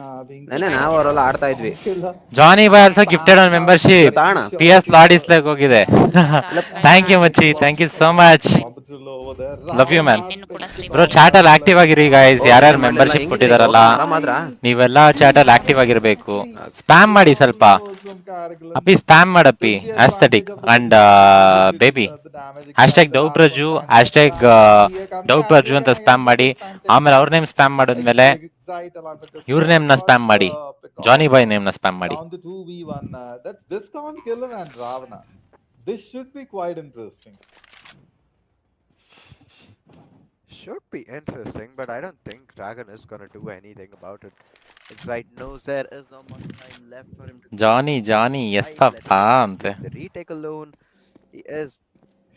Speaker 5: ನೆನ್ನೆ ನಾವು ಅವರೆಲ್ಲ ಆಡ್ತಾ ಇದ್ವಿ.
Speaker 1: ಜಾನಿ ಬಾಯ್ ಆಲ್ಸೋ ಗಿಫ್ಟೆಡ್ ಆನ್ ಮೆಂಬರ್ಶಿಪ್
Speaker 5: ಇವತ್ತು ಆಣ
Speaker 1: PS ಲಾಡಿಸ್ಲಾಗ್ ಹೋಗಿದೆ ಥ್ಯಾಂಕ್ ಯು ಮಚ್ಚಿ thank you so much love you man
Speaker 4: ನಿನ್ನೂ ಕೂಡ stream
Speaker 1: ಬ್ರೋ ಚಾಟ್ ಅಲ್ಲಿ ಆಕ್ಟಿವ್ ಆಗಿರಿ ಗೈಸ್ ಯಾರ್ಯಾರು ಮೆಂಬರ್ಶಿಪ್ ಕೊಟ್ಟಿದಾರಲ್ಲ
Speaker 5: ಆರಾಮಾದ್ರ?
Speaker 1: ನೀವೆಲ್ಲ ಚಾಟ್ ಅಲ್ಲಿ ಆಕ್ಟಿವ್ ಆಗಿರ್ಬೇಕು ಸ್ಪ್ಯಾಮ್ ಮಾಡಿ ಸ್ವಲ್ಪ ಅಪ್ಪಿ ಸ್ಪ್ಯಾಮ್ ಮಾಡಪ್ಪಿ ಆಸ್ಥೆಟಿಕ್ ಅಂಡ್ ಬೇಬಿ ಹ್ಯಾಶ್ಟ್ಯಾಗ್ ಡೌಪ್ರಜು ಹ್ಯಾಶ್ಟ್ಯಾಗ್ ಡೌಪ್ರಜು ಅಂತ ಸ್ಪ್ಯಾಮ್ ಮಾಡಿ ಆಮೇಲೆ ಅವ್ರ ನೇಮ್ ಸ್ಪ್ಯಾಮ್ ಮಾಡಿದ್ಮೇಲೆ ಇವ್ರ ನೇಮ್ ನ ಸ್ಪ್ಯಾಮ್ ಮಾಡಿ ಜಾನಿ ಬಾಯ್ ನೇಮ್ ನ ಸ್ಪ್ಯಾಮ್ ಮಾಡಿ
Speaker 3: Down to 2v1. That's Discount Killer and Ravana. This should be quite interesting.
Speaker 2: Should be interesting, but I don't think Dragon is gonna do anything about it. Excite knows there is not much time left for him to
Speaker 1: Johnny yes papa ಅಂತೆ
Speaker 2: the retake alone. He is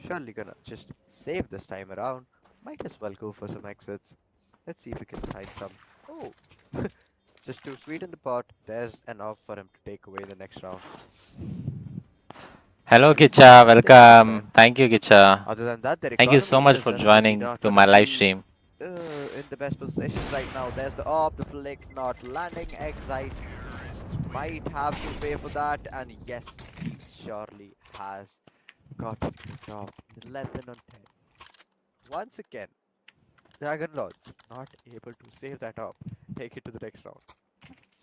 Speaker 2: surely gonna just save this time around. Might as well go for some exits. Let's see if we can find some. Oh, just to sweeten the pot, there's enough for him to take away the next round.
Speaker 1: Hello Kicha, welcome. Thank you Kicha.
Speaker 2: Other than that, their
Speaker 1: Thank you so
Speaker 2: economy
Speaker 1: much
Speaker 2: is
Speaker 1: for
Speaker 2: certainly
Speaker 1: joining
Speaker 2: not
Speaker 1: to
Speaker 2: gonna
Speaker 1: my live
Speaker 2: be,
Speaker 1: stream.
Speaker 2: in the best position right now. There's the op, the flick not landing. Excite might have to pay for that, and yes, he surely has got the top. 11 on 10. Once again, Dragon Lords not able to save that up. Take it to the next round.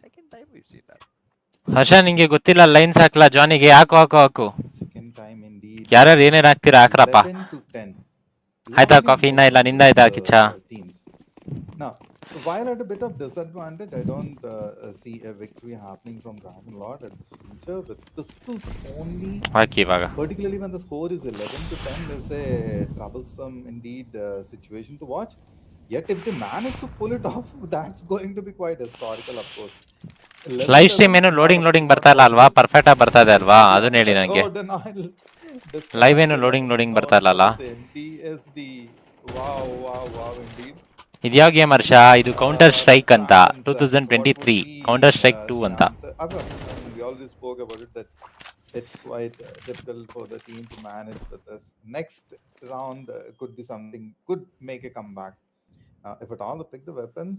Speaker 2: Second time we've seen that.
Speaker 1: ಹರ್ಷ ನಿಂಗೆ ಗೊತ್ತಿಲ್ಲ lines ಹಾಕ್ಲಾ ಜಾನಿಗೆ ಹಾಕು
Speaker 3: Second time indeed.
Speaker 1: ಯಾರ್ಯಾರು ಏನೇನ್ ಹಾಕ್ತೀರಾ ಹಾಕ್ರಪ್ಪ
Speaker 3: 11 to 10.
Speaker 1: ಆಯ್ತಾ coffee ಇನ್ನ ಇಲ್ಲ ನಿಂದ ಆಯ್ತಾ Kichcha
Speaker 3: Teams. Now, while at a bit of disadvantage, I don't see a victory happening from Dragon Lord at this juncture. With pistols only,
Speaker 1: ಹಾಕಿ ಇವಾಗ
Speaker 3: particularly when the score is 11 to 10, there's a troublesome indeed situation to watch. Yet, if they manage to pull it off, that's going to be quite historical, of course.
Speaker 1: Live stream ಏನು loading ಬರ್ತಾ ಇಲ್ಲ ಅಲ್ವಾ perfect ಆಗಿ ಬರ್ತಾ ಇದೆ ಅಲ್ವಾ ಅದನ್ನ ಹೇಳಿ ನನಗೆ ಲೈವ್ ಏನು ಲೋಡಿಂಗ್ ಬರ್ತಾ ಇಲ್ಲಲ್ಲ
Speaker 3: DSD. Wow, indeed.
Speaker 1: ಇದ್ಯಾವ ಗೇಮ್ ಹರ್ಷ ಇದು ಕೌಂಟರ್ ಸ್ಟ್ರೈಕ್ ಅಂತ 2023 ಕೌಂಟರ್ ಸ್ಟ್ರೈಕ್ 2 ಅಂತ
Speaker 3: We already spoke about it that it's quite difficult for the team to manage with this. Next round could be something, could make a comeback. If at all they pick the weapons,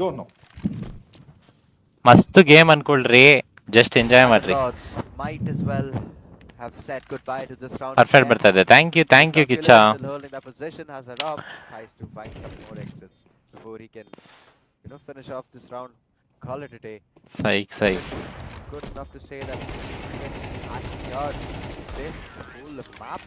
Speaker 3: don't know.
Speaker 1: ಮಸ್ತ್ game ಅನ್ಕೊಳ್ರಿ just enjoy ಮಾಡ್ರಿ
Speaker 2: Lords might as well have said goodbye to this round.
Speaker 1: Perfect
Speaker 2: again.
Speaker 1: ಬರ್ತಾ ಇದೆ thank you Kichcha
Speaker 2: Still holding that position, has it up, tries to find some more exits before he can, finish off this round. Call it a day.
Speaker 1: Psych
Speaker 2: Good enough to say that he has secured this whole map.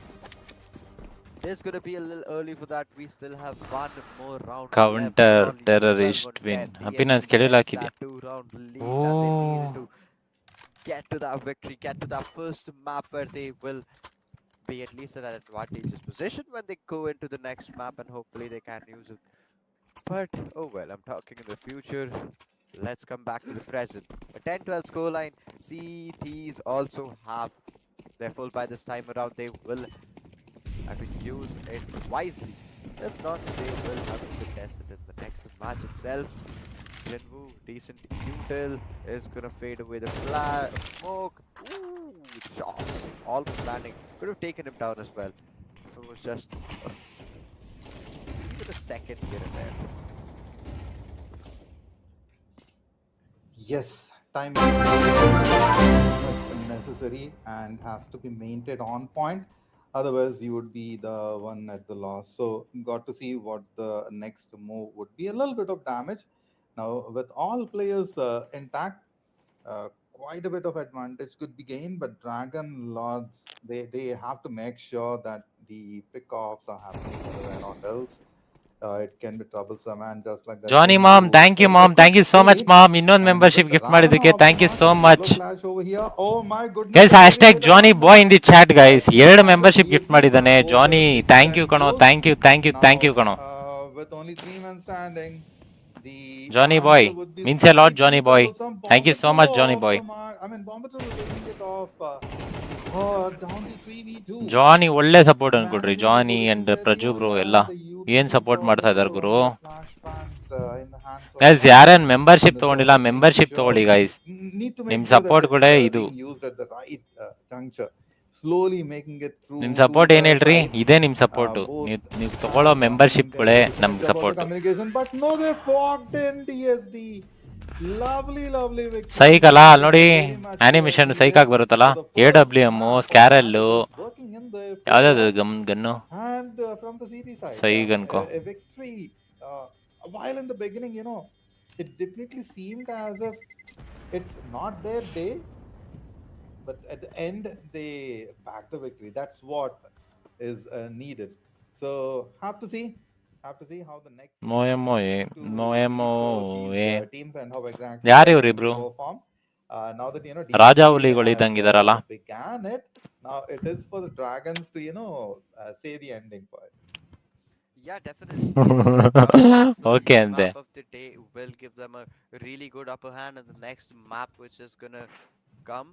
Speaker 2: It's gonna be a little early for that. We still have one more round.
Speaker 1: Counter
Speaker 2: left. Only
Speaker 1: terrorist
Speaker 2: 12 on
Speaker 1: win.
Speaker 2: 10.
Speaker 1: Happy
Speaker 2: Yes,
Speaker 1: ನಾನು schedule
Speaker 2: that's
Speaker 1: ಹಾಕಿದ್ದೆ.
Speaker 2: that 2-round lead that they needed
Speaker 1: Oh.
Speaker 2: to get to that victory, get to that first map where they will be at least in an advantageous position when they go into the next map, and hopefully they can use it. But oh well, I'm talking in the future. Let's come back to the present. A 10-12 scoreline. CPs also have their full by this time around. They will have to use it wisely. If not, they will have to contest it in the next match itself. Jinwoo, decent util, is gonna fade away the smoke. Ooh, shots. Almost landing. Could have taken him down as well. If it was just even a second here and there.
Speaker 3: Yes, time is necessary and has to be maintained on point. Otherwise, you would be the one at the loss. So, got to see what the next move would be. A little bit of damage. Now, with all players intact, quite a bit of advantage could be gained. But Dragon Lords, they have to make sure that the pickoffs are happening around else. It can be troublesome and just like that.
Speaker 1: Johnny ma'am thank you so much ma'am ಇನ್ನೊಂದು membership gift ಮಾಡಿದ್ದಕ್ಕೆ thank you so much guys hashtag Johnny boy in the chat guys 2 membership gift ಮಾಡಿದ್ದಾನೆ Johnny thank you ಕಣೋ thank you ಕಣೋ
Speaker 3: With only 3 men standing,
Speaker 1: Johnny boy means a lot Johnny boy thank you so much Johnny boy
Speaker 3: I mean, Bomber was taking it off. Down to 3v2.
Speaker 1: Johnny ಒಳ್ಳೆ support ಅನ್ಕೊಡ್ರಿ,
Speaker 3: Managing to
Speaker 1: Johnny
Speaker 3: put it
Speaker 1: and
Speaker 3: very
Speaker 1: Praju bro
Speaker 3: well,
Speaker 1: ಎಲ್ಲ
Speaker 3: the
Speaker 1: ಏನ್
Speaker 3: utility
Speaker 1: support ಮಾಡ್ತಾ
Speaker 3: solver
Speaker 1: ಇದಾರೆ ಗುರು.
Speaker 3: on the flashbangs, in the hands of
Speaker 1: guys
Speaker 3: one.
Speaker 1: ಯಾರ್ಯಾರು membership
Speaker 3: And
Speaker 1: ತಗೊಂಡಿಲ್ಲ
Speaker 3: so
Speaker 1: membership
Speaker 3: making
Speaker 1: ತಗೊಳ್ಳಿ
Speaker 3: sure
Speaker 1: ಗೈಸ್.
Speaker 3: need to
Speaker 1: ನಿಮ್
Speaker 3: make sure that
Speaker 1: support ಕೂಡ
Speaker 3: it's
Speaker 1: ಇದು
Speaker 3: being used at the right juncture. Slowly making it through
Speaker 1: ನಿಮ್
Speaker 3: to
Speaker 1: support ಏನ್
Speaker 3: the
Speaker 1: ಹೇಳ್ರಿ,
Speaker 3: side.
Speaker 1: ಇದೇ ನಿಮ್ ಸಪೋರ್ಟ್.
Speaker 3: Both
Speaker 1: ನೀವು ತಗೊಳ್ಳೋ ಮೆಂಬರ್ಶಿಪ್ಗಳೇ ನಮ್ಗೆ
Speaker 3: there was a
Speaker 1: support.
Speaker 3: communication, but no, they fogged in DSD. Lovely victory.
Speaker 1: ಸೈಕ್ ಅಲ್ಲ ಅಲ್ಲಿ ನೋಡಿ,
Speaker 3: Very much
Speaker 1: ಆನಿಮೇಷನ್ ಸೈಕ್
Speaker 3: needed
Speaker 1: ಆಗಿ ಬರುತ್ತಲ್ಲ.
Speaker 3: for the first
Speaker 1: AWM
Speaker 3: map of
Speaker 1: ಸ್ಕ್ಯಾರಲ್ಲು
Speaker 3: ASUS working in their
Speaker 1: ಯಾವ್ದಾದ್ರು
Speaker 3: favor.
Speaker 1: Gun
Speaker 3: And from the CT side,
Speaker 1: ಸೈಗ್ ಅನ್ಕೋ.
Speaker 3: a victory. While in the beginning, it definitely seemed as if it's not their day, but at the end they back the victory. That's what is needed. So have to see how the next
Speaker 1: ಮೋಯೆ ಮೋಯೆ
Speaker 3: to
Speaker 1: ಮೋಯೆ
Speaker 3: be for
Speaker 1: ಮೋಯೆ.
Speaker 3: these teams and how exactly
Speaker 1: ಯಾರು
Speaker 3: they're going
Speaker 1: ಇವ್ರಿಬ್ರು?
Speaker 3: to perform. Now that
Speaker 1: Raja
Speaker 3: DSD
Speaker 1: ಹುಲಿಗಳು
Speaker 3: has
Speaker 1: ಇದ್ದಂಗಿದಾರಲ್ಲ.
Speaker 3: began it, now it is for the Dragons to say the ending for it.
Speaker 2: Yeah, definitely. First
Speaker 1: okay ಅಂತೆ.
Speaker 2: map of the day will give them a really good upper hand in the next map, which is gonna come,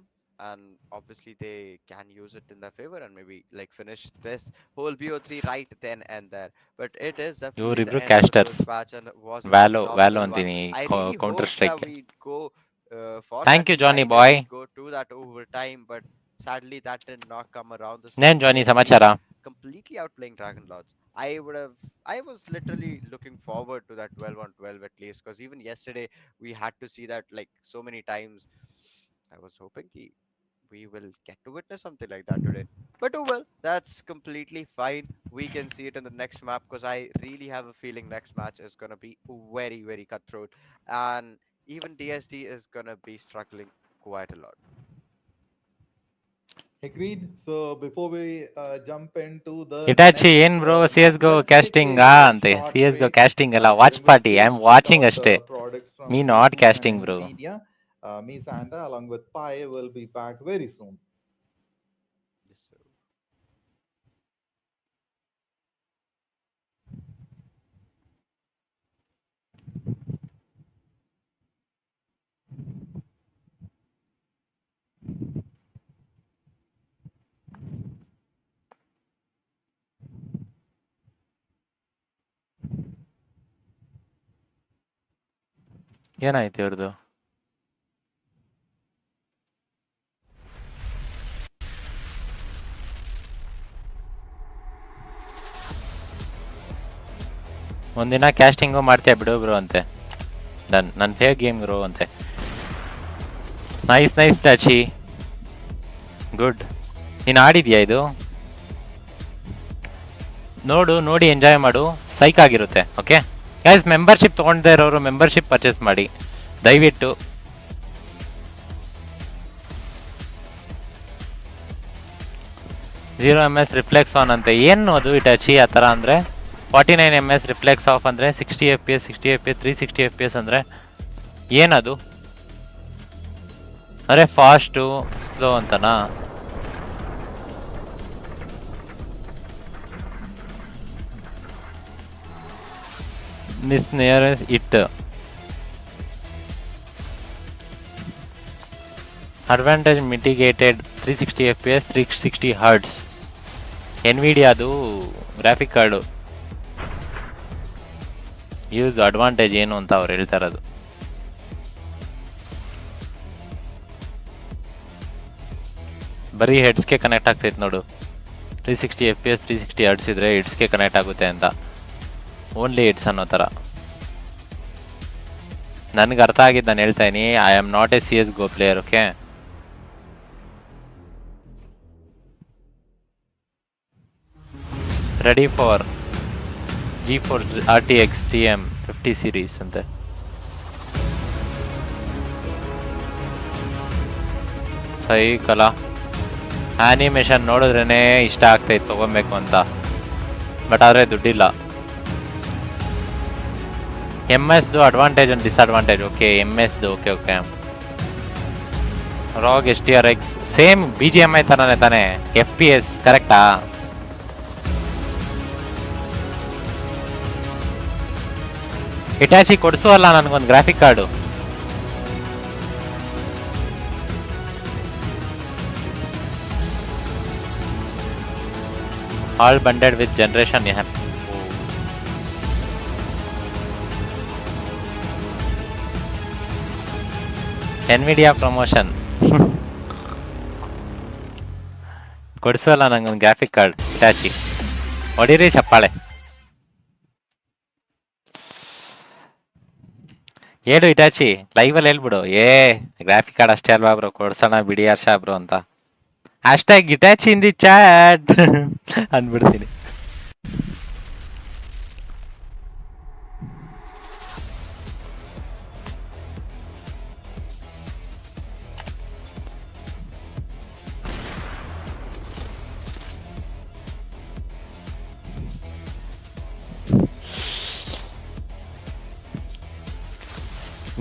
Speaker 2: and obviously they can use it in their favor and maybe like finish this whole BO3 right then and there. But it is definitely the
Speaker 1: ಇವ್ರಿಬ್ರು
Speaker 2: end of the
Speaker 1: ಕ್ಯಾಸ್ಟರ್ಸ್.
Speaker 2: first match and was a
Speaker 1: ವ್ಯಾಲೋ
Speaker 2: phenomenal one.
Speaker 1: ಅಂತೀನಿ
Speaker 2: I really
Speaker 1: counter
Speaker 2: hope
Speaker 1: strike.
Speaker 2: that we'd go for
Speaker 1: Thank
Speaker 2: that
Speaker 1: you, Johnny
Speaker 2: decisive
Speaker 1: boy.
Speaker 2: and go to that overtime, but sadly that did not come around. This
Speaker 1: ನೇನ್ Johnny
Speaker 2: DSD
Speaker 1: ಸಮಾಚಾರ?
Speaker 2: completely outplaying Dragon Lords. I was literally looking forward to that 12 on 12 at least, because even yesterday we had to see that like so many times. I was hoping we will get to witness something like that today. But oh well, that's completely fine. We can see it in the next map, because I really have a feeling next match is gonna be very, very cutthroat. And even DSD is gonna be struggling quite a lot.
Speaker 3: Agreed. So before we jump into the
Speaker 1: Hitachi
Speaker 3: next
Speaker 1: ಏನ್ bro
Speaker 3: map,
Speaker 1: CS:GO
Speaker 3: let's take
Speaker 1: casting
Speaker 3: a
Speaker 1: ಅಂತೆ.
Speaker 3: short
Speaker 1: CS:GO
Speaker 3: break,
Speaker 1: casting ಅಲ್ಲ, watch
Speaker 3: during which
Speaker 1: party. I
Speaker 3: we'll
Speaker 1: am
Speaker 3: check
Speaker 1: watching
Speaker 3: out
Speaker 1: ಅಷ್ಟೇ,
Speaker 3: the products from
Speaker 1: me not
Speaker 3: ASUS
Speaker 1: casting
Speaker 3: and
Speaker 1: bro.
Speaker 3: NVIDIA. Me Santa along with Pi will be back very soon.
Speaker 2: Yes, sir.
Speaker 1: ಏನಾಯ್ತು ಇವ್ರದ್ದು? ಒಂದಿನ casting ಮಾಡ್ತೀಯ ಬಿಡು bro ಅಂತೆ. ನನ್ನ fave game bro ಅಂತೆ. Nice ಟಾಚಿ, ಗುಡ್. ನೀನು ಆಡಿದ್ಯಾ ಇದು? ನೋಡಿ ಎಂಜಾಯ್ ಮಾಡು, ಸೈಕ್ ಆಗಿರುತ್ತೆ. ಓಕೆ ಗೈಸ್, ಮೆಂಬರ್ಶಿಪ್ ತೊಗೊಂಡೇ ಇರೋರು ಮೆಂಬರ್ಶಿಪ್ ಪರ್ಚೇಸ್ ಮಾಡಿ ದಯವಿಟ್ಟು. ಜೀರೋ MS ರಿಫ್ಲೆಕ್ಸ್ ಆನ್ ಅಂತೆ. ಏನು ಅದು ಇಟಾಚಿ ಆ ಥರ ಅಂದರೆ? 49 MS ರಿಫ್ಲೆಕ್ಸ್ ಆಫ್ ಅಂದರೆ 60 FPS 360 FPS ಅಂದರೆ ಏನದು? ಅರೆ ಫಾಸ್ಟು ಸ್ಲೋ ಅಂತನಾ? Miss near it. Advantage mitigated 360 FPS 360 Hz. NVIDIA ಅದು ಗ್ರಾಫಿಕ್ ಕಾರ್ಡು ಯೂಸ್ ಅಡ್ವಾಂಟೇಜ್ ಏನು ಅಂತ ಅವ್ರು ಹೇಳ್ತಾ ಇರೋದು. ಬರೀ ಹೆಡ್ಸ್ಗೆ ಕನೆಕ್ಟ್ ಆಗ್ತೈತೆ ನೋಡು. 360 FPS 360 Hz ಇದ್ರೆ ಹೆಡ್ಸ್ಗೆ ಕನೆಕ್ಟ್ ಆಗುತ್ತೆ ಅಂತ. ಓನ್ಲಿ ಹೆಡ್ಸ್ ಅನ್ನೋ ಥರ ನನಗೆ ಅರ್ಥ ಆಗಿದ್ದು ನಾನು ಹೇಳ್ತಾ ಇದೀನಿ. I am not A CS:GO player. Okay, ready for GeForce RTX TM 50 series ಅಂತೆ. ಸೈಕಲ ಆ್ಯನಿಮೇಷನ್ ನೋಡಿದ್ರೇ ಇಷ್ಟ ಆಗ್ತೈತೆ ತೊಗೊಬೇಕು ಅಂತ, ಬಟ್ ಆದರೆ ದುಡ್ಡಿಲ್ಲ. MS advantage and disadvantage. Okay, MS okay. Raag HDRX same BGMI ಥರನೇ ತಾನೆ, FPS ಕರೆಕ್ಟಾ? ಇಟಾಚಿ ಕೊಡಿಸು ಅಲ್ಲ ನನಗೊಂದು graphic card. All bundled with generation. Yeah. NVIDIA promotion. ಕೊಡಿಸೋಲ್ಲ ನಂಗೊಂದು ಗ್ರಾಫಿಕ್ ಕಾರ್ಡ್ ಇಟಾಚಿ ಹೊಡೀರಿ ಚಪ್ಪಾಳೆ. ಹೇಳು ಇಟಾಚಿ ಲೈವಲ್ಲಿ ಹೇಳ್ಬಿಡು ಗ್ರಾಫಿಕ್ ಕಾರ್ಡ್ ಅಷ್ಟೇ ಅಲ್ವಾ ಬ್ರೋ ಕೊಡ್ಸೋಣ ಬಿಡಿ ಹರ್ಷ ಬ್ರೋ ಅಂತ. Hashtag Itachi in the chat ಅಂದ್ಬಿಡ್ತೀನಿ.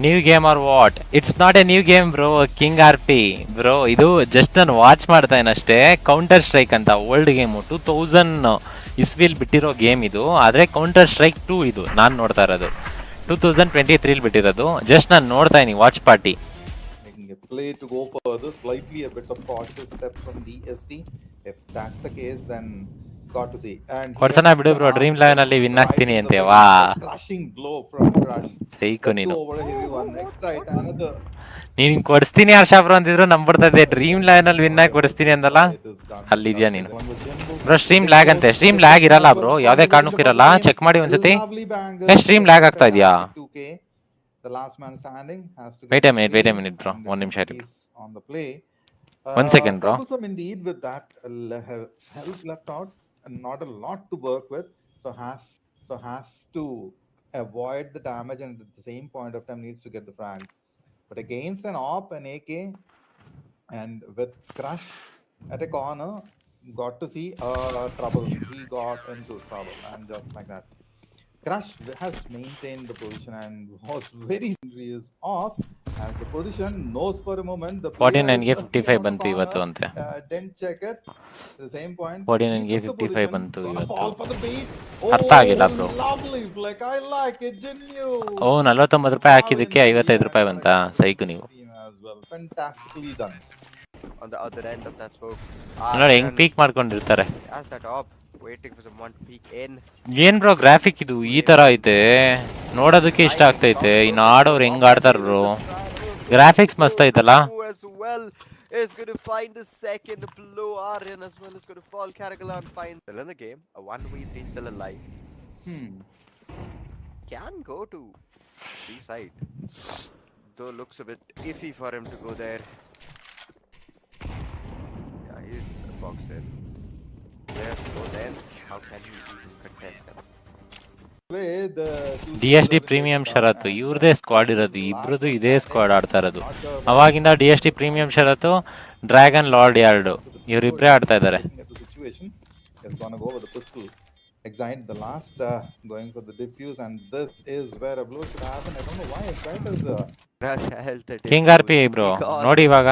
Speaker 1: New game are what? It's not a new game bro. King R P bro ಇದು ಜಸ್ಟ್ ನಾನು ವಾಚ್ ಮಾಡ್ತಾ ಅಷ್ಟೇ. ಕೌಂಟರ್ ಸ್ಟ್ರೈಕ್ ಅಂತ ಓಲ್ಡ್ ಗೇಮು 2000 ಇಸ್ವಿಲ್ ಬಿಟ್ಟಿರೋ ಗೇಮ್ ಇದು. ಆದರೆ ಕೌಂಟರ್ ಸ್ಟ್ರೈಕ್ 2 ಇದು ನಾನು ನೋಡ್ತಾ ಇರೋದು 2023 ಬಿಟ್ಟಿರೋದು. ಜಸ್ಟ್ ನಾನು ನೋಡ್ತಾ ಇದೀನಿ watch party.
Speaker 3: Play to go further, slightly a bit of cautious step from DSD. If that's the case, then got to see. And
Speaker 1: ಕೊಡ್ಸೋಣ ಬಿಡು ಬ್ರೋ, ಡ್ರೀಮ್ 11 ಅಲ್ಲಿ ವಿನ್ ಆಗ್ತೀನಿ ಅಂತೆ. ವಾ
Speaker 3: crushing blow from Crush.
Speaker 1: Psycho ನೀನು.
Speaker 3: Over a heavy one. Next side, another.
Speaker 1: ನೀನು ಕೊಡಿಸ್ತೀನಿ ಹರ್ಷ bro ಅಂತಿದ್ರು ನಂಬಿಡ್ತಾ ಇದ್ದೆ. ಡ್ರೀಮ್ 11 ಅಲ್ಲಿ ವಿನ್ ಆಗಿ ಕೊಡಿಸ್ತೀನಿ ಅಂದಲ್ಲ, ಅಲ್ಲಿದ್ಯಾ ನೀನು ಬ್ರೋ? ಸ್ಟ್ರೀಮ್ ಲ್ಯಾಗ್ ಅಂತೆ. ಸ್ಟ್ರೀಮ್ ಲ್ಯಾಗ್ ಇರಲ್ಲ ಬ್ರೋ, ಯಾವುದೇ ಕಾರಣಕ್ಕೂ ಇರಲ್ಲ. ಚೆಕ್ ಮಾಡಿ ಒಂದ್ಸತಿ. ಸ್ಟ್ರೀಮ್ ಲ್ಯಾಗ್ ಆಗ್ತಾ ಇದೆಯಾ?
Speaker 3: The last man standing has to
Speaker 1: wait a minute bro, one ನಿಮಿಷ ಇರಿ
Speaker 3: on the play.
Speaker 1: 1 second bro.
Speaker 3: Troublesome indeed with that health left out and not a lot to work with, so has to avoid the damage and at the same point of time needs to get the frag. But against an op and AK and with Crush at a corner, got to see trouble. He got into trouble and just like that. Crush has maintained the position and was very serious off as the position knows for a moment the
Speaker 1: 49 ಗೆ 55 ಬಂತು ಇವತ್ತು ಅಂತೆ.
Speaker 3: didn't check it at the same point.
Speaker 1: 49 ಗೆ 55 ಬಂತು ಇವತ್ತು.
Speaker 3: Fall for the beat.
Speaker 1: ಅರ್ಥ ಆಗಿಲ್ಲ bro.
Speaker 3: Lovely flick, I like it, didn't you?
Speaker 1: 49 ರೂಪಾಯಿ ಹಾಕಿದಕ್ಕೆ 55 ರೂಪಾಯಿ ಬಂತಾ? ಸೈಕು ನೀವು.
Speaker 3: Fantastically done.
Speaker 2: On the other end of that smoke.
Speaker 1: ನೋಡಿ ಹೆಂಗ್ ಪೀಕ್ ಮಾಡ್ಕೊಂಡಿರ್ತಾರೆ.
Speaker 2: As that op waiting for someone to peek in.
Speaker 1: ಏನ್ ಬ್ರೋ ಗ್ರಾಫಿಕ್ ಇದು ಈ ತರ ಐತೆ, ನೋಡೋದಕ್ಕೆ ಇಷ್ಟ ಆಗ್ತೈತೆ. ಇನ್ನು ಆಡೋರು ಹೆಂಗ್ ಆಡ್ತಾರ ಬ್ರೋ? ಗ್ರಾಫಿಕ್ಸ್ ಮಸ್ತ್ ಐತಲ್ಲ.
Speaker 2: As well is going to find the second blow. Aryan as well is going to fall. Karagalan finds still in the game. A 1v3 still alive. Can go to B side, though looks a bit iffy for him to go there. Yeah, he's boxed in. There's no dance. How can he even contest them?
Speaker 1: DSD premium ಷರತ್ತು ಇವ್ರದೇ squad ಇರೋದು, ಇಬ್ರದ್ದು ಇದೇ squad ಆಡ್ತಾ ಇರೋದು ಅವಾಗಿಂದ. DSD premium ಷರತ್ತು, dragon lord yard ಇವರಿಬ್ಬರೇ ಆಡ್ತಾ ಇದ್ದಾರೆ.
Speaker 3: Excited the last going for the diffuse, and this is where a blow should happen. I don't know why Excited
Speaker 1: king R P bro ನೋಡಿ ಇವಾಗ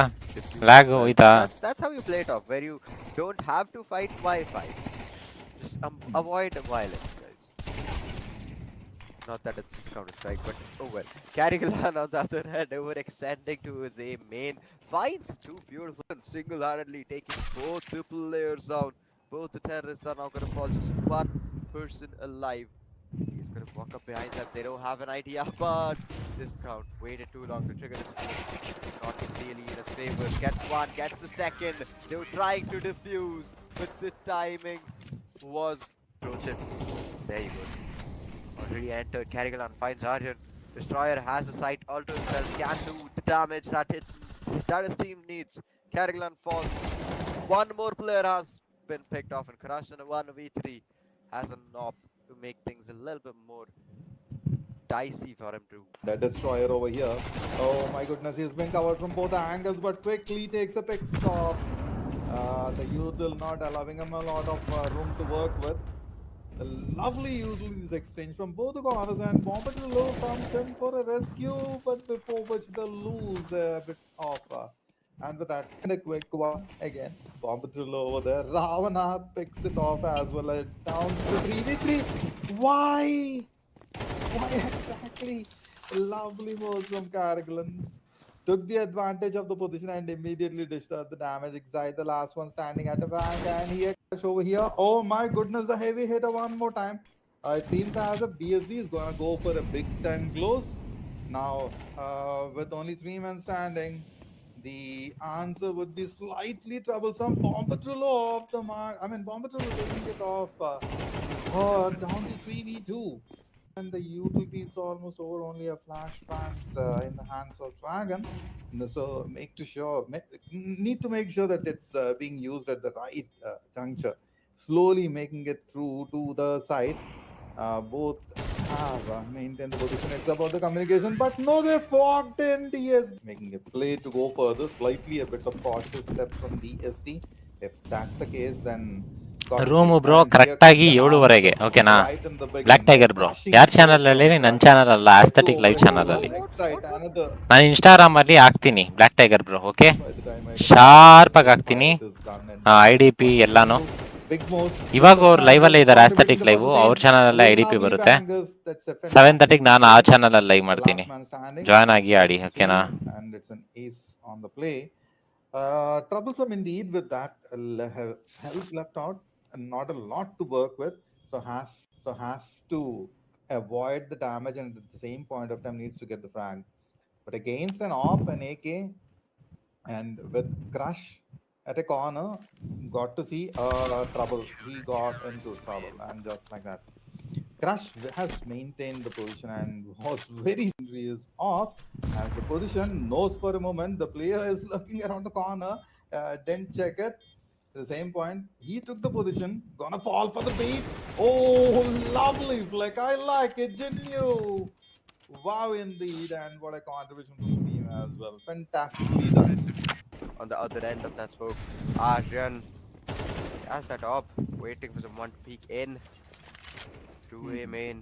Speaker 1: ಲ್ಯಾಗ್ ಹೋಯ್ತಾ?
Speaker 2: That's how you play it off, where you don't have to fight Wi-Fi. Just avoid violence, guys. Not that it's Counter-Strike, but oh well. Karagalan on the other hand, overextending to his A main, finds two beautiful and single-handedly taking both the players down. Both the terrorists are now going to fall. Just one person alive. He's going to walk up behind them. They don't have an idea, but this count waited too long to trigger this. Not really in his favor. Gets one, gets the second. They were trying to defuse, but the timing was broken. There you go. Already entered. Karagalan finds Aryan. Destroyer has a sight all to himself. Can do the damage that his team needs. Karagalan falls. One more player has been picked off, and Crush in a 1v3 has a knob to make things a little bit more dicey for him to.
Speaker 3: The Destroyer over here. Oh my goodness, he's been covered from both angles, but quickly takes a pick off. The youth will not allowing him a lot of room to work with. The lovely uses exchange from both the corners, and Bombadillo comes in for a rescue, but before which they lose a bit of. And with that, and a quick one again. Bombadillo over there. Ravana picks it off as well. Down to 3v3. Why? Why exactly? Lovely moves from Karagalan. took the advantage of the position and immediately dished out the damage. Exide, the last one standing at the back, and here over here. Oh my goodness, the heavy hitter one more time. It seems as if BSD is gonna go for a big time close. Now, with only 3 men standing, the answer would be slightly troublesome. Bombadrillo off the mark. I mean, Bombadrillo taking it off. Down to 3v2. And the utility is almost over, only a flashbangs in the hands of Dragon. So need to make sure that it's being used at the right juncture. Slowly making it through to the side. Both have maintained the position. It's about the communication, but no, they fogged in DSD. Making a play to go further, slightly a bit of cautious step from DSD. If that's the case, then
Speaker 1: room bro ಕರೆಕ್ಟಾಗಿ 7:30ಗೆ ಓಕೆನಾ. Black tiger bro ಯಾರ channel ಅಲ್ಲಿ? ನನ್ನ channel ಅಲ್ಲ, aesthetic live channel ಅಲ್ಲಿ. ನಾನು Instagram ಅಲ್ಲಿ ಹಾಕ್ತೀನಿ black tiger bro. Okay, sharp ಆಗಿ ಹಾಕ್ತೀನಿ. IDP ಎಲ್ಲಾನು. ಇವಾಗ ಅವ್ರು ಲೈವ್ ಅಲ್ಲೇ ಇದ್ದಾರೆ, ಆಸ್ಥೆಟಿಕ್ ಲೈವ್. ಅವ್ರ ಚಾನಲ್ ಅಲ್ಲೇ IDP ಬರುತ್ತೆ. 7:30ಗೆ ನಾನು ಆ ಚಾನಲ್ ಅಲ್ಲಿ ಲೈವ್ ಮಾಡ್ತೀನಿ, ಜಾಯ್ನ್ ಆಗಿ ಆಡಿ ಓಕೆನಾ.
Speaker 3: Troublesome indeed with that health left out and not a lot to work with, so has to avoid the damage and at the same point of time needs to get the frag. But against an off an AK and with Crush at a corner, got to see trouble. He got into trouble, and just like that, Crush has maintained the position and was very serious off. As the position knows for a moment, the player is looking around the corner, didn't check it. At the same point, he took the position, gonna fall for the bait. Oh, lovely flick! I like it, didn't you? Wow, indeed, and what a contribution from the team as well. Fantastically done.
Speaker 2: On the other end of that smoke, Arjun has that up, waiting for someone to peek in. Through a main.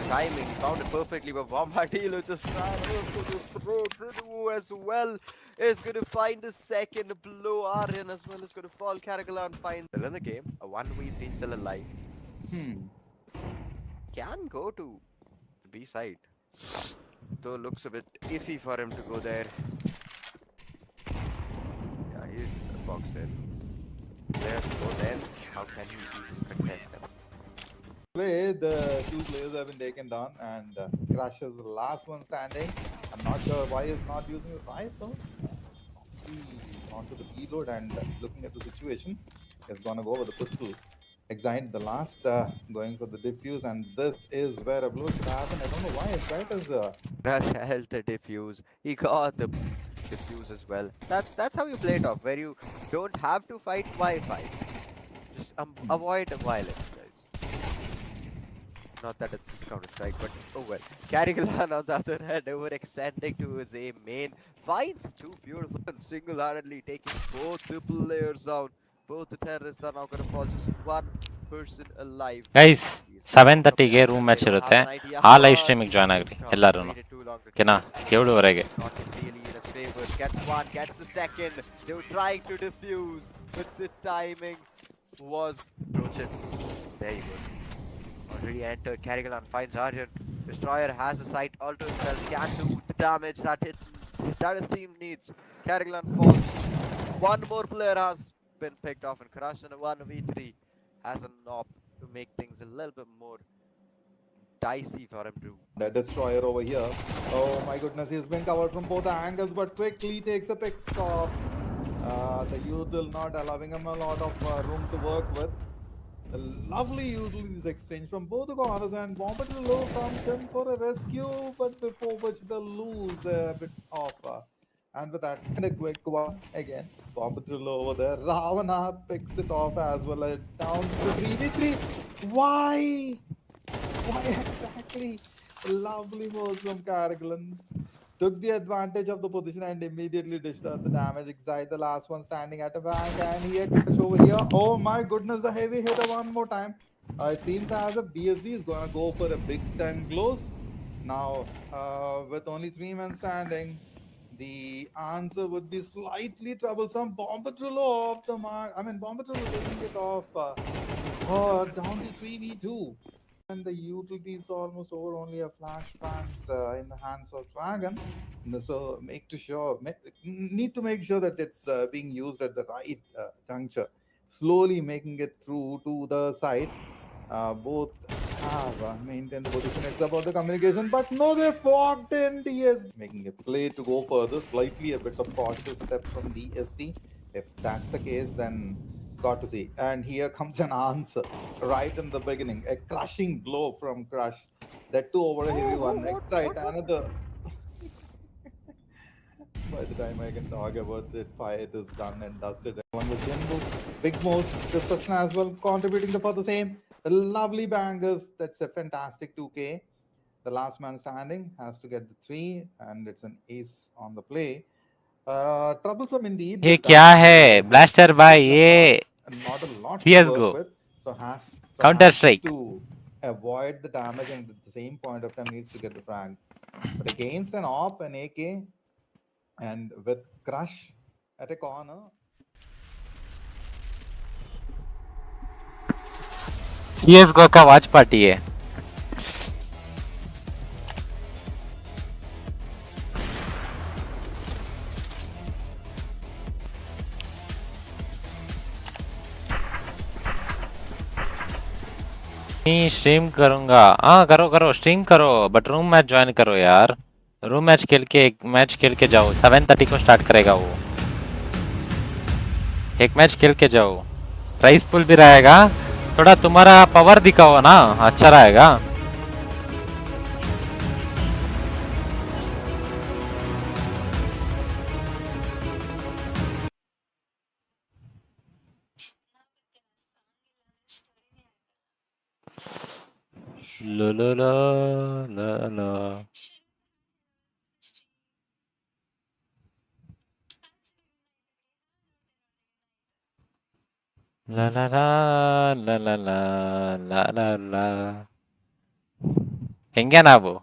Speaker 2: Timing, found it perfectly, but Bombadillo just ran over to throats as well. Is going to find the second blow. Aryan as well is going to fall. Karagalan finds still in the game. A 1v3 still alive. Can go to the B side. Though looks a bit iffy for him to go there. Yeah, he's boxed in. There's both ends. How can he just contest them?
Speaker 3: The two players have been taken down, and Crash is the last one standing. I'm not sure why he's not using his rifle. Onto the reload and looking at the situation, he's gonna go with the pistol. Exide the last going for the diffuse, and this is where a blow should happen. I don't know why Exide is
Speaker 2: Crash held the diffuse. He got the diffuse as well. That's how you play it off, where you don't have to fight. Why fight? Just avoid violence. Not that it's Counter-Strike, but oh well. Karagalan on the other hand, overextending to his aim main. Finds two beautiful and single-handedly taking both the players down. Both the terrorists are now going to fall. Just one person alive.
Speaker 1: Guys 7:30ಗೆ room match ಇರುತ್ತೆ. ಆ live ಸ್ಟ್ರೀಮಿಗೆ join ಆಗ್ರಿ ಎಲ್ಲರೂ ಓಕೆನಾ. 7:30ಗೆ.
Speaker 2: Gets one, gets the second. They were trying to defuse, but the timing was broken. There you go. Already entered. Karagalan finds Aryan. Destroyer has a sight all to himself. Can do the damage that his team needs. Karagalan falls. One more player has been picked off, and Crush in a 1v3 has a knob to make things a little bit more dicey for him to.
Speaker 3: The Destroyer over here. Oh my goodness, he's been covered from both angles, but quickly takes a pick off. The util not allowing him a lot of room to work with. A lovely utilities exchange from both the corners, and Bombadillo comes in for a rescue, but before which they lose a bit off. And with that, and a quick one again. Bombadillo over there. Ravana picks it off as well. Down to 3v3. Why? Why exactly? Lovely moves from Karagalan. Took the advantage of the position and immediately dished out the damage. Exide, the last one standing at a bank, and here over here. Oh my goodness, the heavy hitter one more time. It seems as if BSD is gonna go for a big time close. Now, with only 3 men standing, the answer would be slightly troublesome. Bombadrillo off the mark. I mean, Bombadrillo taking it off. Down to 3v2. And the utility is almost over, only a flashbangs in the hands of Dragon. So need to make sure that it's being used at the right juncture, slowly making it through to the side. Both have maintained the position. It's about the communication, but no, they fogged in DS, making a play to go further. Slightly a bit of cautious step from DST. If that's the case, then got to see. And here comes an answer right in the beginning. A crushing blow from Crush. That too over a heavy one. Excite another. By the time I can talk about it, fight is done and dusted. One was Jimbo, Big Mo's destruction as well, contributing for the same. The lovely bangers. That's a fantastic 2K. The last man standing has to get the 3, and it's an ace on the play. Troublesome indeed.
Speaker 1: ये
Speaker 3: With
Speaker 1: क्या
Speaker 3: that,
Speaker 1: है
Speaker 3: he has
Speaker 1: blaster भाई
Speaker 3: just
Speaker 1: ये
Speaker 3: not a lot to work
Speaker 1: CS:GO
Speaker 3: with, so
Speaker 1: counter
Speaker 3: has
Speaker 1: strike
Speaker 3: to avoid the damage, and at the same point of time needs to get the frag. But against an op, an AK, and with Crush at a corner.
Speaker 1: CS:GO का watch party है नहीं stream करूंगा हाँ करो करो stream करो but room match join करो यार रूम मैच खेल के एक मैच खेल के जाओ 7:30 को स्टार्ट करेगा वो एक मैच खेल के जाओ प्राइस पुल भी रहेगा थोड़ा तुम्हारा पावर दिखाओ ना अच्छा रहेगा ला ला ला ला ला ला ला ला ला ला ला ला ला ಹೆಂಗೆ ನಾವು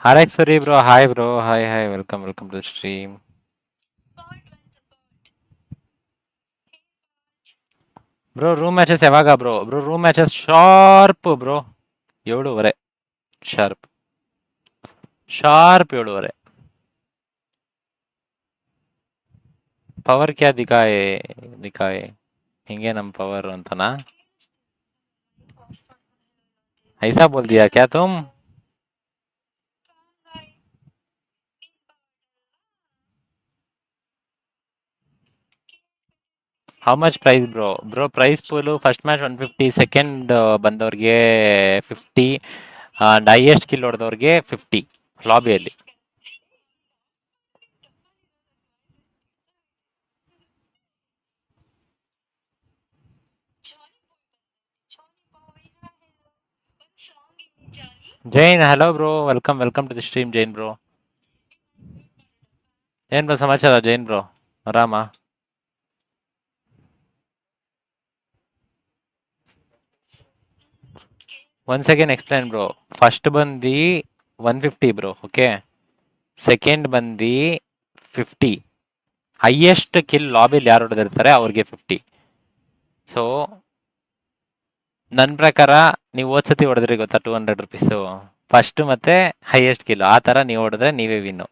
Speaker 1: Harex sorry bro hi bro hi hi welcome to the stream bro room matches ಯಾವಾಗ bro room matches sharp bro 7:30 sharp 7:30 power ಕ್ಯಾ ದಿಖಾಯೆ ಹಿಂಗೆ ನಮ್ ಪವರ್ ಅಂತನಾ ऐसा बोल दिया क्या तुम how much prize bro prize pool first match 150 second ಬಂದವ್ರಿಗೆ 50 ಅಂಡ್ ಹೈಯೆಸ್ಟ್ ಕಿಲ್ ಹೊಡೆದವ್ರಿಗೆ 50 ಲಾಬಿಯಲ್ಲಿ join hello bro welcome to the stream Jain bro ಏನ್ ಬ್ರೋ ಸಮಾಚಾರ ಜೈನ್ ಬ್ರೋ ಆರಾಮ once again explain bro first ಬಂದು 150 ಬ್ರೋ ಓಕೆ ಸೆಕೆಂಡ್ ಬಂದು 50 ಹೈಯೆಸ್ಟ್ ಕಿಲ್ ಲಾಬಿಲಿ ಯಾರು ಹೊಡೆದಿರ್ತಾರೆ ಅವ್ರಿಗೆ 50 ಸೊ ನನ್ನ ಪ್ರಕಾರ ನೀವು ಓದ್ಸತಿ ಹೊಡೆದ್ರಿ ಗೊತ್ತಾ 200 ರುಪೀಸು ಫಸ್ಟ್ ಮತ್ತೆ ಹೈಯೆಸ್ಟ್ ಕಿಲ್ ಆ ಥರ ನೀವು ಹೊಡೆದ್ರೆ ನೀವೇ win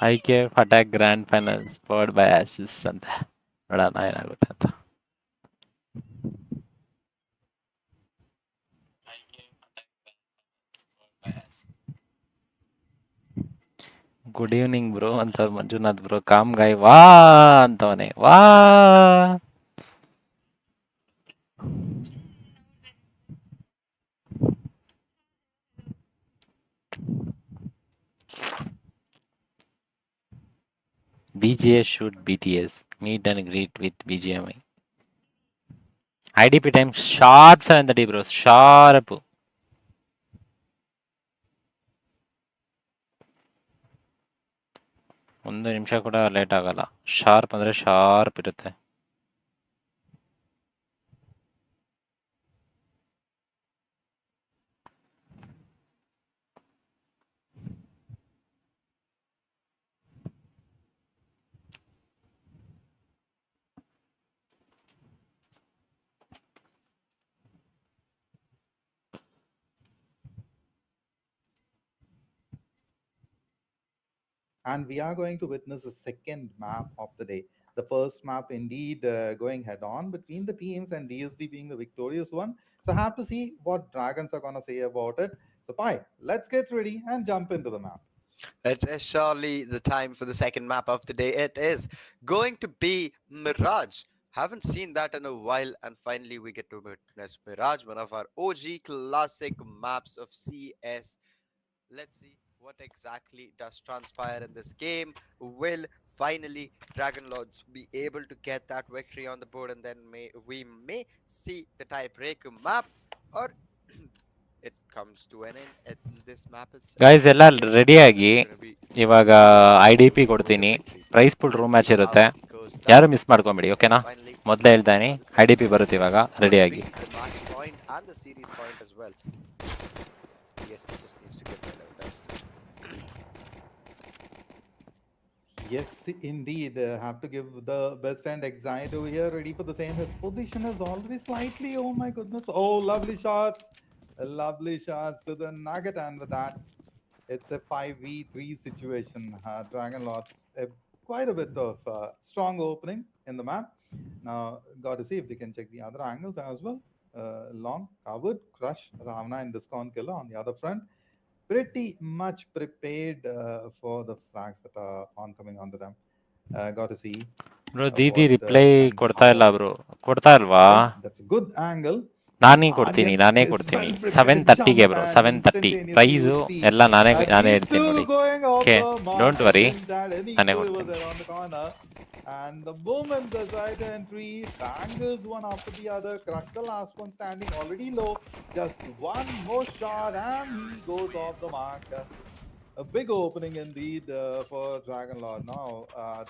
Speaker 1: iCafe Attack Grand Finals powered by ASUS ಅಂತ ನೋಡೋಣ ಏನಾಗುತ್ತೆ ಅಂತ. ಗುಡ್ ಈವ್ನಿಂಗ್ ಬ್ರೋ ಅಂತ ಮಂಜುನಾಥ್ ಬ್ರೋ ಕಾಮ್ ಗಾಯ್ ವಾ ಅಂತವನೇ ವಾ. BGS shoot BTS meet and greet with BGMI. IDP time sharp 7:30 bro sharp. ಒಂದು ನಿಮಿಷ ಕೂಡ ಲೇಟ್ ಆಗಲ್ಲ. ಶಾರ್ಪ್ ಅಂದ್ರೆ ಶಾರ್ಪ್ ಇರುತ್ತೆ.
Speaker 3: And we are going to witness the second map of the day. The first map indeed going head on between the teams and DSD being the victorious one. So have to see what Dragons are going to say about it. So Pai, let's get ready and jump into the map.
Speaker 2: It is surely the time for the second map of the day. It is going to be Mirage. Haven't seen that in a while, and finally we get to witness Mirage, one of our OG classic maps of CS. Let's see what exactly does transpire in this game. Will finally Dragon Lords be able to get that victory on the board, and then we may see the tiebreaker map, or it comes to an end at this map itself.
Speaker 1: Guys ಎಲ್ಲ ready ಆಗಿ
Speaker 2: It's gonna be
Speaker 1: ಇವಾಗ IDP
Speaker 2: for the
Speaker 1: ಕೊಡ್ತೀನಿ.
Speaker 2: victory.
Speaker 1: Prize pool room
Speaker 2: Let's
Speaker 1: match
Speaker 2: see how
Speaker 1: ಇರುತ್ತೆ.
Speaker 2: it goes
Speaker 1: ಯಾರು
Speaker 2: down.
Speaker 1: Miss ಮಾಡ್ಕೊಂಬಿಡಿ ಓಕೆನಾ.
Speaker 2: Finally,
Speaker 1: ಮೊದಲೇ ಹೇಳ್ತಾನೆ IDP ಬರುತ್ತೆ ಇವಾಗ ರೆಡಿ
Speaker 2: could
Speaker 1: ಆಗಿ.
Speaker 2: be the match point and the series point as well. DST just needs to get their level best.
Speaker 3: Yes, indeed. Have to give the best and Exite over here, ready for the same. His position is already slightly. Oh my goodness. Oh, lovely shots. Lovely shots to the Nugget. And with that, it's a 5v3 situation. Dragon Lords, quite a bit of strong opening in the map. Now, got to see if they can check the other angles as well. Long, covered, Crush, Ravana, and Discount Killer on the other front. Pretty much prepared for the frags that are oncoming onto them. Got to see.
Speaker 1: Bro Didi
Speaker 3: what,
Speaker 1: reply
Speaker 3: and
Speaker 1: ಕೊಡ್ತಾ
Speaker 3: how.
Speaker 1: ಇಲ್ಲ bro. ಕೊಡ್ತಾ ಇಲ್ವಾ?
Speaker 3: Well, that's a good angle.
Speaker 1: ನಾನೇ
Speaker 3: Aryan
Speaker 1: ಕೊಡ್ತೀನಿ
Speaker 3: is
Speaker 1: ನಾನೇ
Speaker 3: well
Speaker 1: ಕೊಡ್ತೀನಿ.
Speaker 3: prepared to
Speaker 1: 7:30ಗೆ
Speaker 3: jump
Speaker 1: bro
Speaker 3: and
Speaker 1: 7:30
Speaker 3: instantaneously
Speaker 1: price
Speaker 3: you see
Speaker 1: ಎಲ್ಲ ನಾನೇ
Speaker 3: these
Speaker 1: ಹೇಳ್ತೀನಿ
Speaker 3: two
Speaker 1: ನೋಡಿ.
Speaker 3: going off
Speaker 1: Okay,
Speaker 3: the mark.
Speaker 1: don't worry.
Speaker 3: Didn't add any
Speaker 1: ನಾನೇ
Speaker 3: clue
Speaker 1: ಕೊಡ್ತೀನಿ.
Speaker 3: was around the corner. And the moment the side entry bangers one after the other, crush the last one standing already low. Just one more shot and he goes off the mark. A big opening indeed for Dragon Lord. Now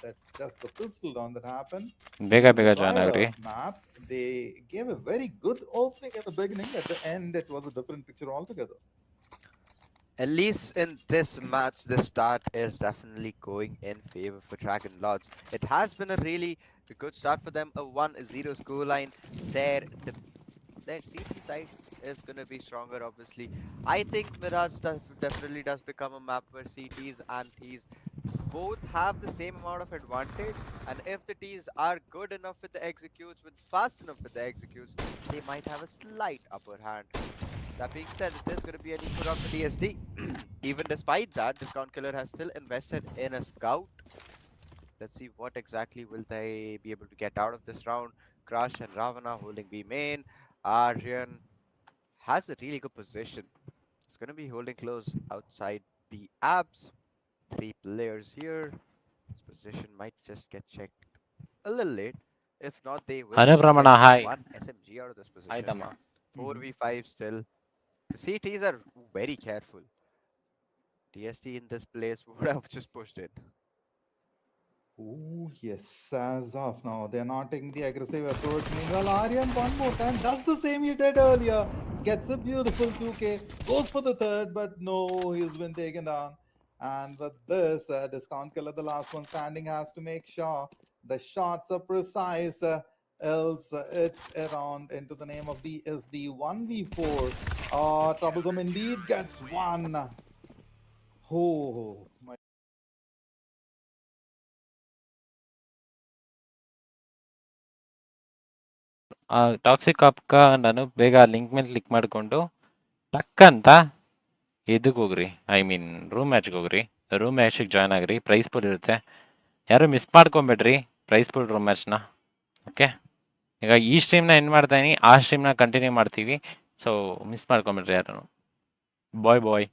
Speaker 3: that's just the pistol down that happened.
Speaker 1: ಬೇಗ
Speaker 3: In the
Speaker 1: ಬೇಗ join
Speaker 3: prior
Speaker 1: agri.
Speaker 3: map, they gave a very good opening at the beginning. At the end, it was a different picture altogether.
Speaker 2: At least in this match, the start is definitely going in favor for Dragon Lords. It has been a really good start for them. A 1-0 scoreline. Their CT side is going to be stronger, obviously. I think Mirage definitely does become a map where CTs and Ts both have the same amount of advantage. And if the Ts are good enough with the executes, fast enough with the executes, they might have a slight upper hand. That being said, it is going to be an equal round for DST. Even despite that, Discount Killer has still invested in a scout. Let's see what exactly will they be able to get out of this round. Crush and Ravana holding B main. Aryan has a really good position. It's going to be holding close outside B abs. 3 players here. His position might just get checked a little late. If not, they will
Speaker 1: ಅನುಪ್ರಮಾಣ
Speaker 2: get
Speaker 1: hi.
Speaker 2: one SMG out of this position.
Speaker 1: ಆಯ್ತಮ್ಮ.
Speaker 2: 4v5 still. The CTs are very careful. DST in this place would have just pushed in.
Speaker 3: Oh, yes, as of now, they're not taking the aggressive approach. Meanwhile, Aryan one more time does the same he did earlier. Gets a beautiful 2K, goes for the third, but no, he's been taken down. And with this, Discount Killer, the last one standing, has to make sure the shots are precise, else it's around into the name of DSD 1v4. Troublesome indeed, gets one. Oh, my
Speaker 1: ಆ toxic ಅಪ್ಕ ನಾನು ಬೇಗ link ಮೇಲೆ click ಮಾಡಿಕೊಂಡು ಟಕ್ ಅಂತ ಇದಕ್ಕೆ ಹೋಗ್ರಿ, I mean room ಮ್ಯಾಚ್ಗೆ ಹೋಗ್ರಿ. ರೂಮ್ ಮ್ಯಾಚಿಗೆ ಜಾಯ್ನ್ ಆಗ್ರಿ, ಪ್ರೈಸ್ ಪೂಲ್ ಇರುತ್ತೆ. ಯಾರು ಮಿಸ್ ಮಾಡ್ಕೊಂಬೇಡ್ರಿ ಪ್ರೈಸ್ ಪೂಲ್ ರೂಮ್ ಮ್ಯಾಚ್ನ. ಓಕೆ, ಈಗ ಈ ಸ್ಟ್ರೀಮ್ನ ಎಂಡ್ ಮಾಡ್ತಾಯಿನಿ, ಆ ಸ್ಟ್ರೀಮ್ನ ಕಂಟಿನ್ಯೂ ಮಾಡ್ತೀವಿ. ಸೊ ಮಿಸ್ ಮಾಡ್ಕೊಂಬೇಡ್ರಿ ಯಾರು. ಬಾಯ್ ಬಾಯ್.